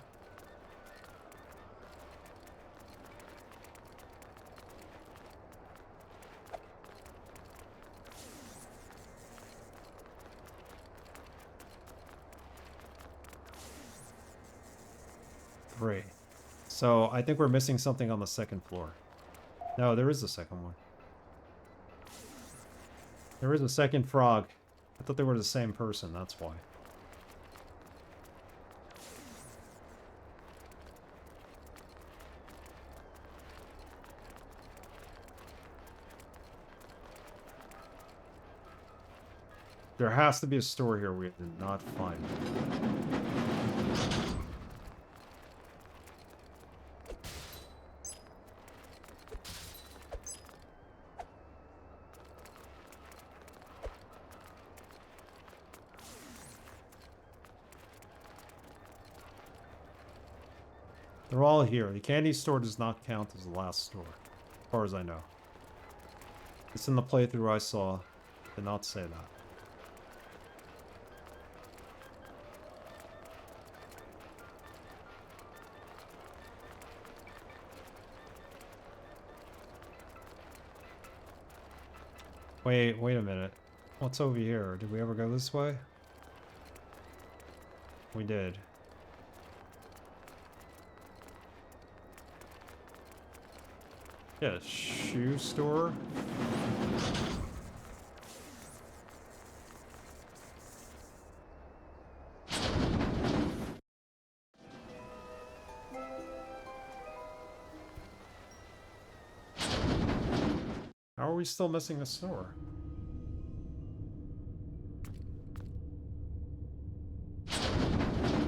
Three. So I think we're missing something on the second floor. No, there is a second one. There is a second frog. I thought they were the same person, that's why. There has to be a store here we did not find. They're all here. The candy store does not count as the last store, as far as I know. It's in the playthrough I saw. Did not say that. Wait a minute. What's over here? Did we ever go this way? We did. Yeah, shoe store. How are we still missing the store?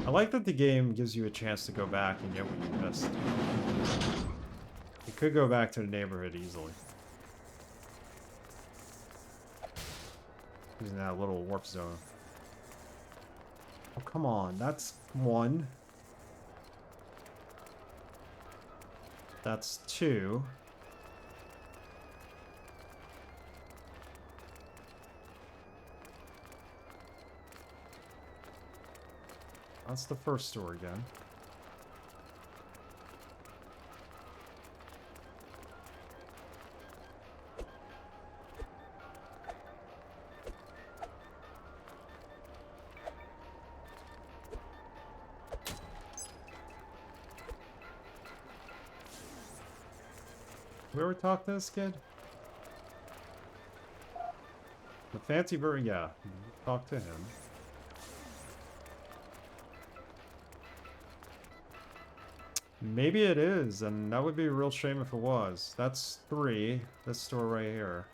I like that the game gives you a chance to go back and get what you missed. You could go back to the neighborhood easily. Using that little warp zone. Oh, come on. That's 1. That's 2. That's the first store again. We ever talk to this kid? The fancy bird, yeah. Talk to him. Maybe it is, and that would be a real shame if it was. That's 3. This store right here.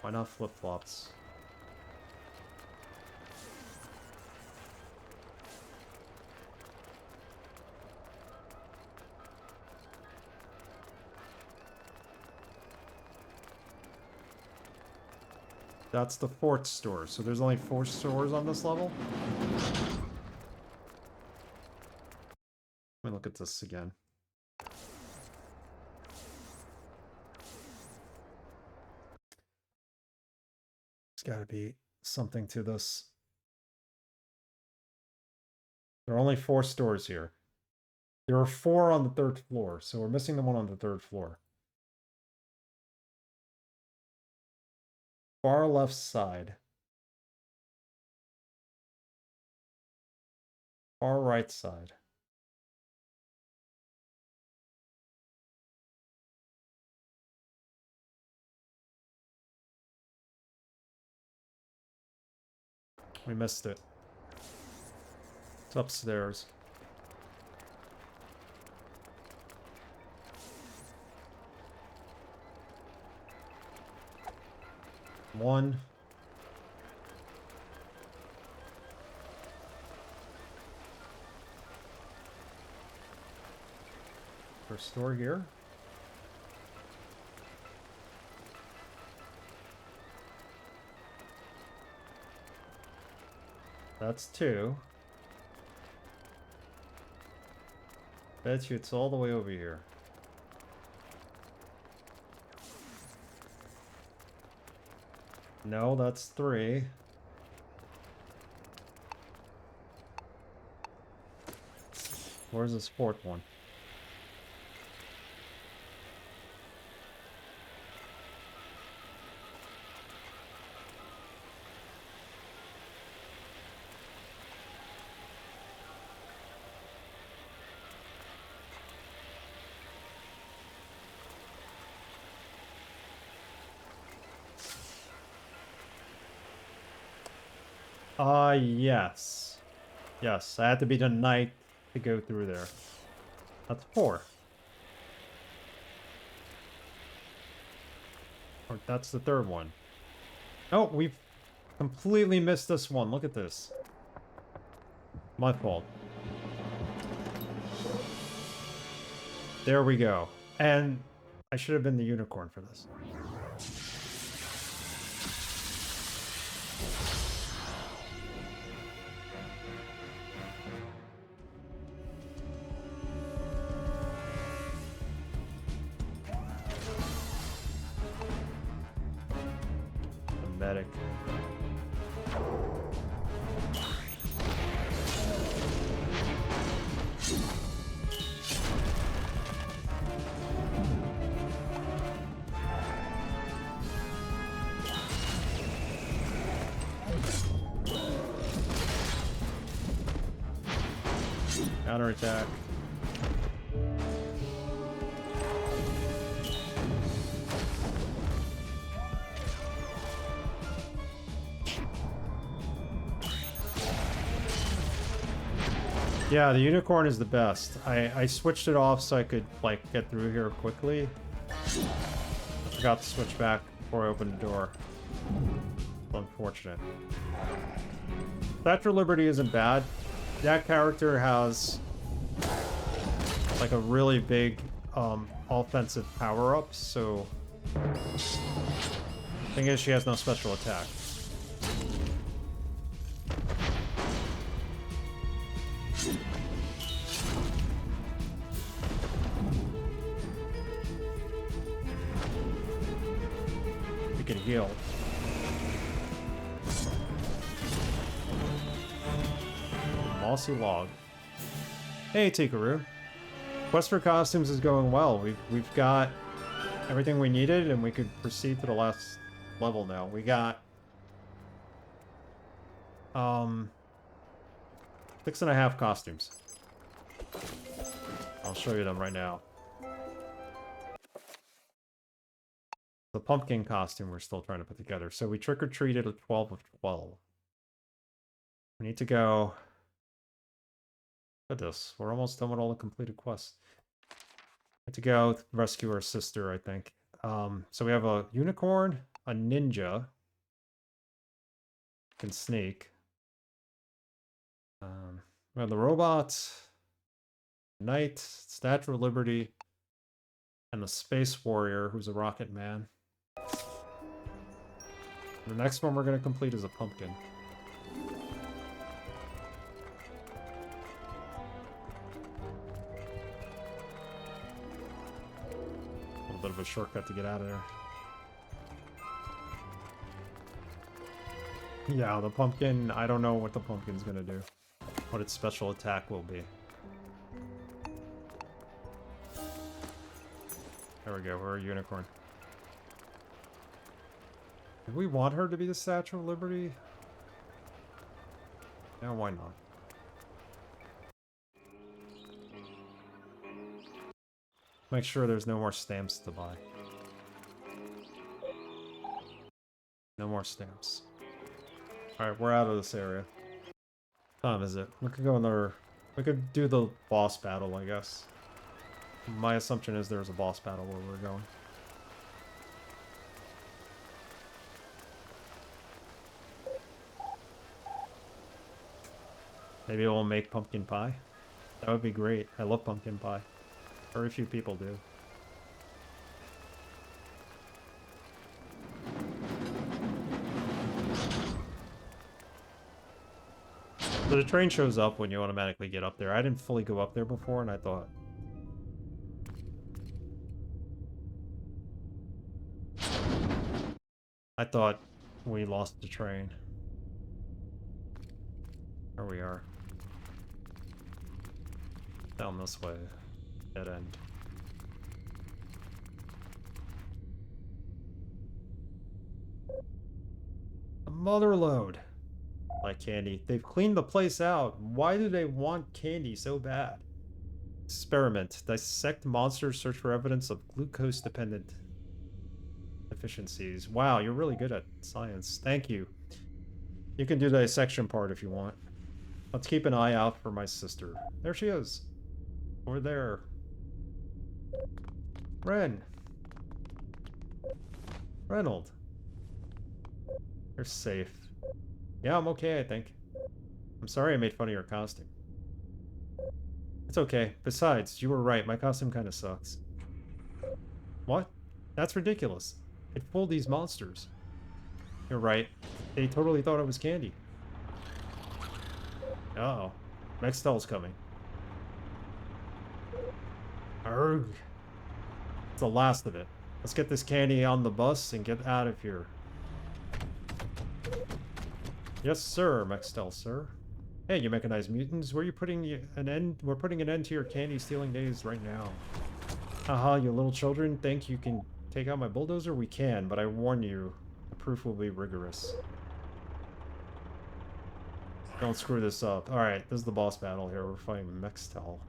Why not flip-flops? That's the 4th store, so there's only 4 stores on this level? Let me look look at this again. There's got to be something to this. There are only 4 stores here. There are 4 on the 3rd floor, so we're missing the one on the 3rd floor. Far left side. Far right side. We missed it. It's upstairs. One. First store here. That's 2. Bet you it's all the way over here. No, that's 3. Where's this 4th one? Yes. Yes, I had to be the knight to go through there. That's 4. Or that's the 3rd one. Oh, we've completely missed this one. Look at this. My fault. There we go. And I should have been the unicorn for this. Medic. Counterattack. Yeah, the unicorn is the best. I switched it off so I could, like, get through here quickly. I forgot to switch back before I opened the door. Unfortunate. Statue of Liberty isn't bad. That character has, like, a really big offensive power-up, so... Thing is, she has no special attack. Can heal. Mossy log. Hey, Tikaru. Quest for costumes is going well. We've got everything we needed, and we could proceed to the last level now. We got 6.5 costumes. I'll show you them right now. The pumpkin costume we're still trying to put together. So we trick-or-treated a 12 of 12. We need to go... Look at this. We're almost done with all the completed quests. We have to go rescue our sister, I think. So we have a unicorn, a ninja, can sneak. We have the robot, knight, Statue of Liberty, and the space warrior, who's a rocket man. The next one we're going to complete is a pumpkin. bit of a shortcut to get out of there. Yeah, the pumpkin, I don't know what the pumpkin's gonna do. What its special attack will be. There we go, we're a unicorn. Do we want her to be the Statue of Liberty? Yeah, why not? Make sure there's no more stamps to buy. No more stamps. Alright, we're out of this area. What time is it? We could go another... We could do the boss battle, I guess. My assumption is there's a boss battle where we're going. Maybe we'll make pumpkin pie? That would be great. I love pumpkin pie. Very few people do. So the train shows up when you automatically get up there. I didn't fully go up there before, and I thought... we lost the train. There we are. Down this way. Dead end. A mother load. Like candy. They've cleaned the place out. Why do they want candy so bad? Experiment. Dissect monsters, search for evidence of glucose-dependent deficiencies. Wow, you're really good at science. Thank you. You can do the dissection part if you want. Let's keep an eye out for my sister. There she is. Over there. Ren. Reynold. You're safe. Yeah, I'm okay, I think. I'm sorry I made fun of your costume. It's okay. Besides, you were right. My costume kind of sucks. What? That's ridiculous. It fooled these monsters. You're right. They totally thought it was candy. Uh-oh. Nextel's coming. Arrgh. It's the last of it. Let's get this candy on the bus and get out of here. Yes, sir, Nextel, sir. Hey, you mechanized mutants. Where are you putting an end? We're putting an end to your candy stealing days right now. Haha, you little children think you can take out my bulldozer? We can, but I warn you, the proof will be rigorous. Don't screw this up. Alright, this is the boss battle here. We're fighting Nextel.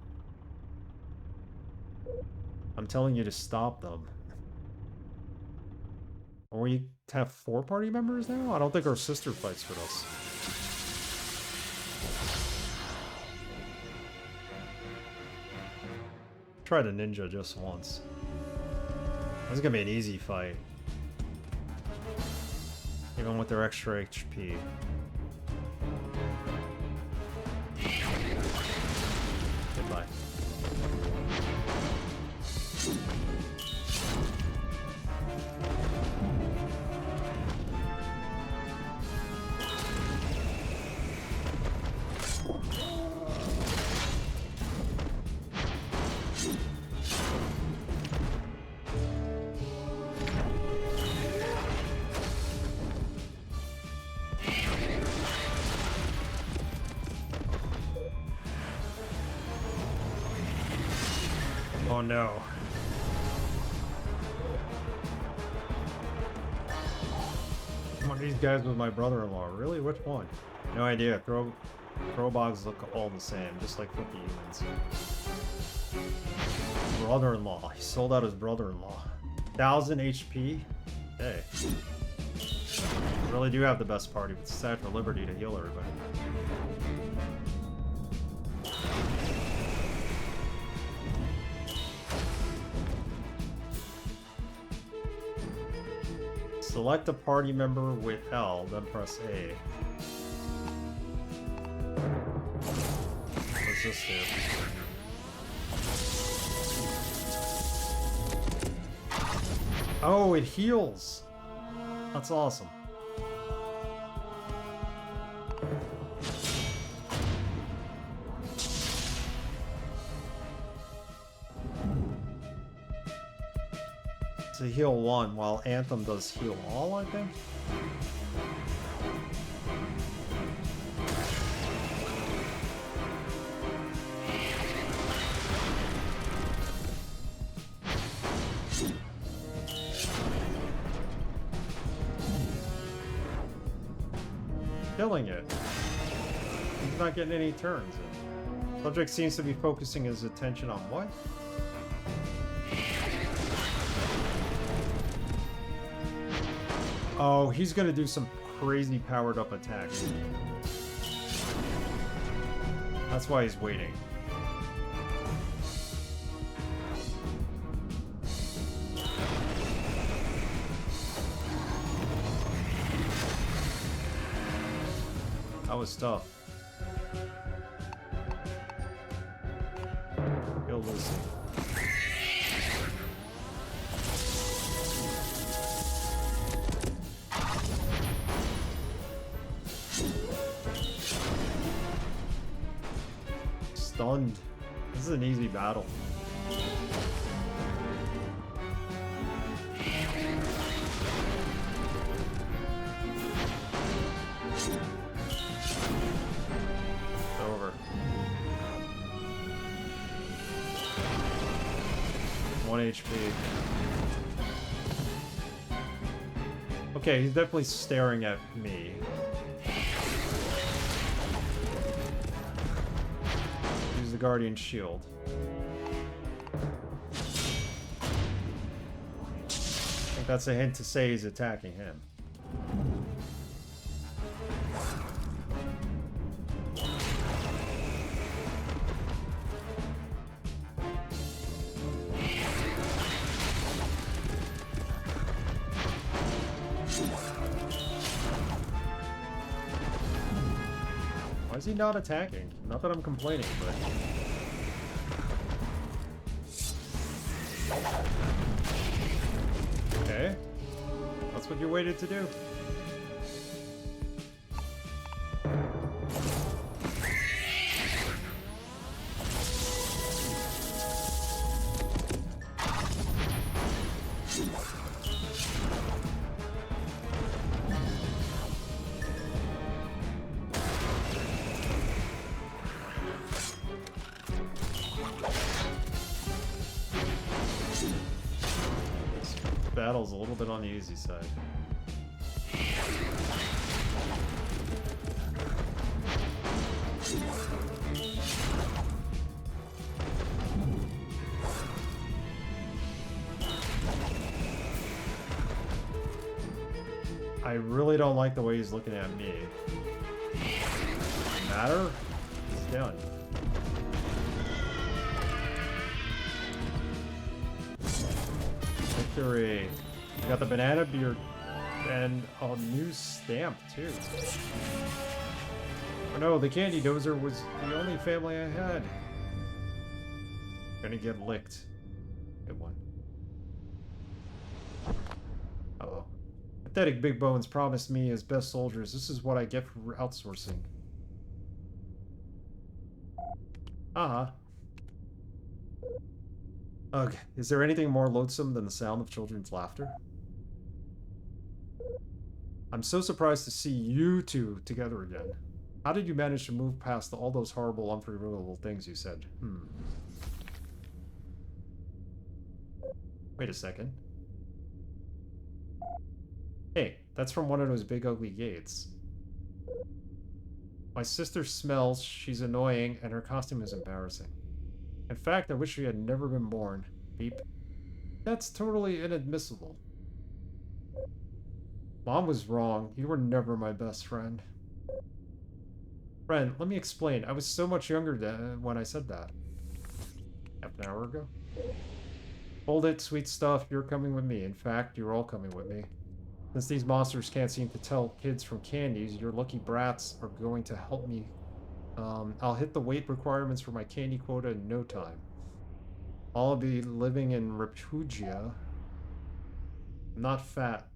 I'm telling you to stop them. We have 4 party members now? I don't think our sister fights for us. Try to ninja just once. This is gonna be an easy fight. Even with their extra HP. Goodbye. Oh no. One of these guys was my brother-in-law. Really? Which one? No idea. Throwbogs look all the same, just like 50 humans. Brother-in-law. He sold out his brother-in-law. 1000 HP? Hey. We really do have the best party with Statue of Liberty to heal everybody. Select a party member with L, then press A. What's this do? Oh, it heals! That's awesome. to heal one, while Anthem does heal all, I think? Killing it. He's not getting any turns in. Subject seems to be focusing his attention on what? Oh, he's gonna do some crazy powered up attack. That's why he's waiting. That was tough. Kill Lucy. Stunned. This is an easy battle. Over. 1 HP. Okay, he's definitely staring at me. Use the Guardian Shield. I think that's a hint to say he's attacking him. Why is he not attacking? Not that I'm complaining, but... Okay. That's what you waited to do. Battle's a little bit on the easy side. I really don't like the way he's looking at me. Matter? He's done. Victory. We got the banana beard and a new stamp too. Oh no, the Candy Dozer was the only family I had. Gonna get licked. Good one. Uh-oh. Pathetic Big Bones promised me as best soldiers. This is what I get for outsourcing. Uh-huh. Ugh, is there anything more loathsome than the sound of children's laughter? I'm so surprised to see you two together again. How did you manage to move past all those horrible, unforgivable things you said? Wait a second. Hey, that's from one of those big ugly gates. My sister smells, she's annoying, and her costume is embarrassing. In fact, I wish she had never been born. Beep. That's totally inadmissible. Mom was wrong. You were never my best friend. Friend, let me explain. I was so much younger when I said that. Half an hour ago? Hold it, sweet stuff. You're coming with me. In fact, you're all coming with me. Since these monsters can't seem to tell kids from candies, your lucky brats are going to help me. I'll hit the weight requirements for my candy quota in no time. I'll be living in Repugia. I'm not fat.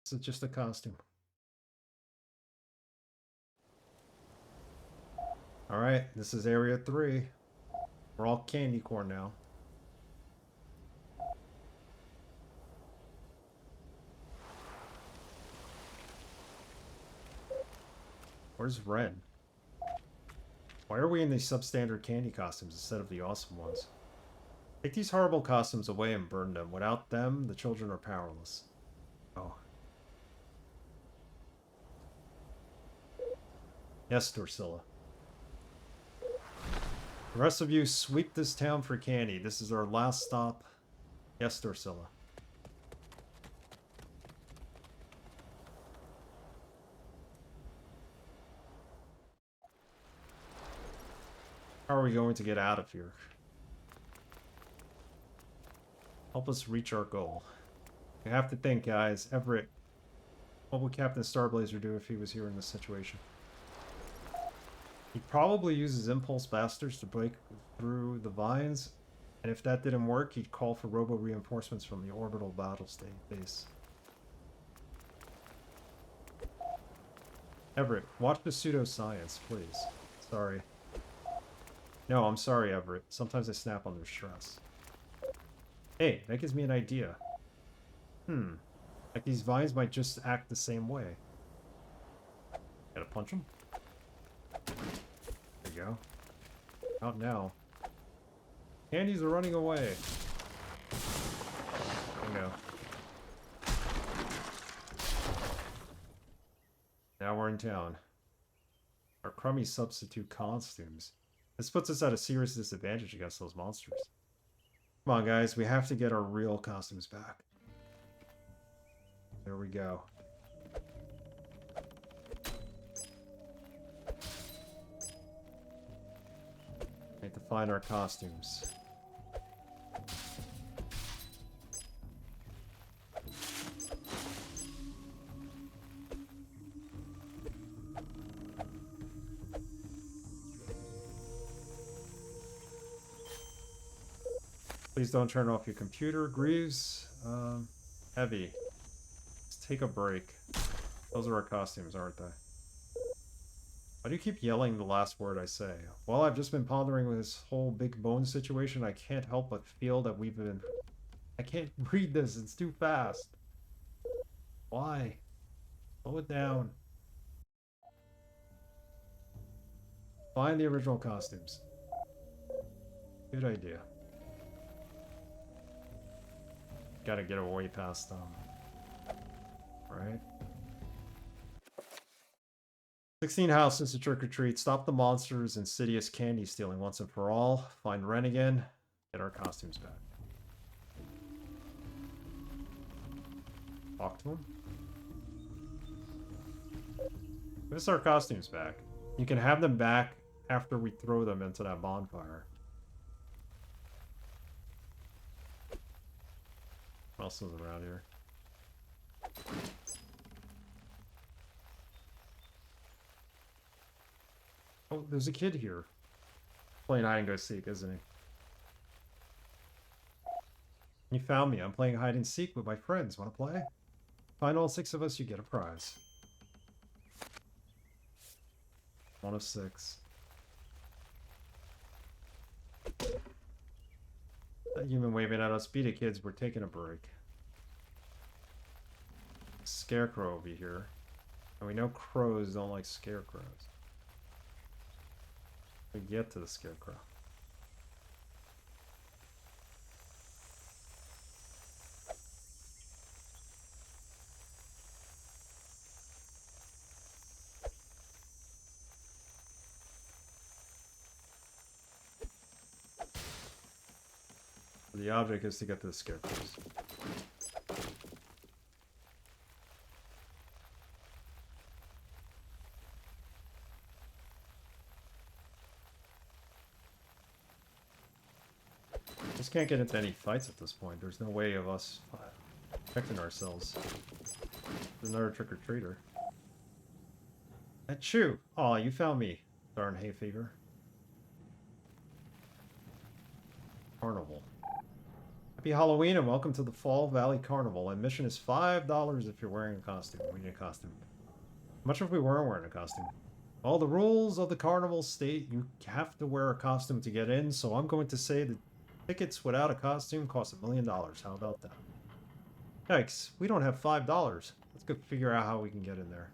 It's just a costume. Alright, this is Area 3. We're all candy corn now. Where's Ren? Why are we in these substandard candy costumes instead of the awesome ones? Take these horrible costumes away and burn them. Without them, the children are powerless. Oh. Yes, Dorsilla. The rest of you sweep this town for candy. This is our last stop. Yes, Dorsilla. How are we going to get out of here? Help us reach our goal. You have to think, guys. Everett, what would Captain Starblazer do if he was here in this situation? He'd probably use his impulse blasters to break through the vines, and if that didn't work, he'd call for robo-reinforcements from the orbital battle base. Everett, watch the pseudoscience, please. Sorry. No, I'm sorry, Everett. Sometimes I snap under stress. Hey, that gives me an idea. Like these vines might just act the same way. Gotta punch them. There you go. Out now. Candies are running away. There we go. Now we're in town. Our crummy substitute costumes. This puts us at a serious disadvantage against those monsters. Come on, guys. We have to get our real costumes back. There we go. Need to find our costumes. Please don't turn off your computer, Greaves. Heavy. Let's take a break. Those are our costumes, aren't they? Why do you keep yelling the last word I say? Well, I've just been pondering with this whole big bone situation. I can't help but feel that we've been... I can't read this. It's too fast. Why? Slow it down. Find the original costumes. Good idea. Gotta get away past them. Right? 16 houses to trick or treat. Stop the monsters. Insidious candy stealing once and for all. Find Ren again. Get our costumes back. Talk to him. Give us our costumes back. You can have them back after we throw them into that bonfire. What else is around here? Oh, there's a kid here. Playing hide and go seek, isn't he? You found me. I'm playing hide and seek with my friends. Want to play? Find all 6 of us, you get a prize. 1 of 6. That human waving at us. Beat it, kids. We're taking a break. Scarecrow will be here. And we know crows don't like scarecrows. We get to the scarecrow. The object is to get to the scarecrows. Just can't get into any fights at this point. There's no way of us protecting ourselves. There's another trick-or-treater. Achoo! Aw, you found me. Darn hay fever. Carnival. Happy Halloween and welcome to the Fall Valley Carnival. Admission is $5 if you're wearing a costume. We need a costume. How much if we weren't wearing a costume? All the rules of the carnival state you have to wear a costume to get in, so I'm going to say the tickets without a costume cost $1 million. How about that? Yikes, we don't have $5. Let's go figure out how we can get in there.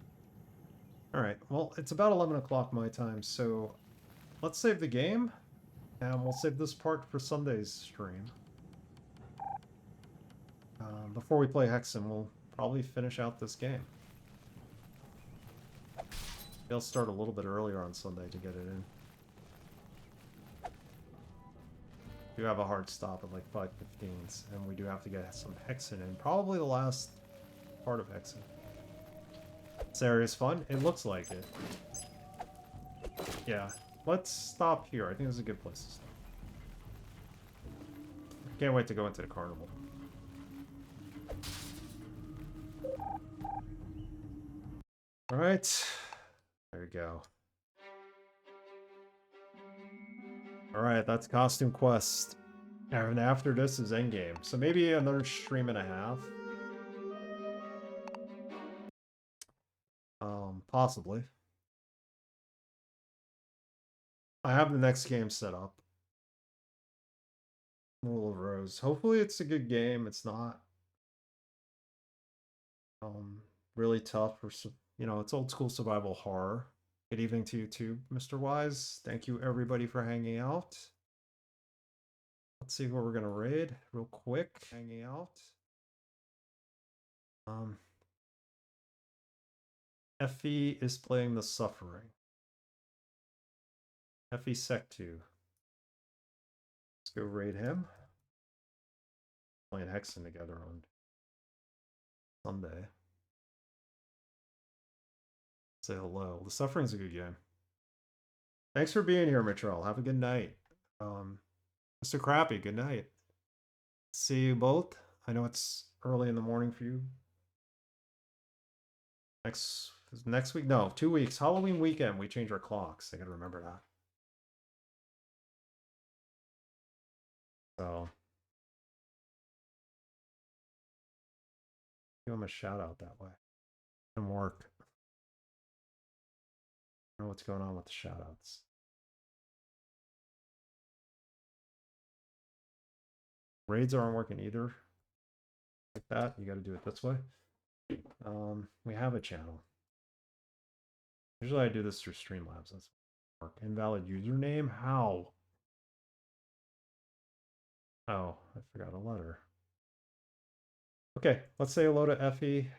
Alright, well, it's about 11 o'clock my time, so let's save the game, and we'll save this part for Sunday's stream. Before we play Hexen, we'll probably finish out this game. They'll start a little bit earlier on Sunday to get it in. We do have a hard stop at like 5:15, and we do have to get some Hexen in. Probably the last part of Hexen. This area is fun. It looks like it. Yeah. Let's stop here. I think this is a good place to stop. Can't wait to go into the carnival. Alright. There we go. Alright, that's Costume Quest. And after this is Endgame. So maybe another stream and a half. Possibly. I have the next game set up. Rule of Rose. Hopefully it's a good game. It's not really tough or, you know, it's old school survival horror. Good evening to you too, Mr. Wise. Thank you everybody for hanging out. Let's see what we're gonna raid real quick. Hanging out. Effie is playing The Suffering. Effie Sec 2. Let's go raid him. Playing Hexen together on Sunday. Say hello. The Suffering's a good game. Thanks for being here, Mitchell. Have a good night. Mr. Crappy, good night. See you both. I know it's early in the morning for you. Next week? No, 2 weeks. Halloween weekend, we change our clocks. I gotta remember that. So give him a shout out that way. And work. I don't know what's going on with the shout outs. Raids aren't working either. Like that, you gotta do it this way. We have a channel. Usually I do this through Streamlabs. That's work. Invalid username? How? Oh, I forgot a letter. Okay, let's say hello to Effie.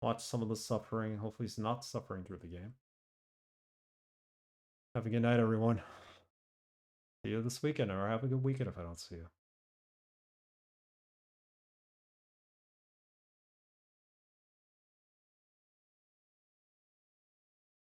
Watch some of the suffering. Hopefully he's not suffering through the game. Have a good night, everyone. See you this weekend, or have a good weekend if I don't see you.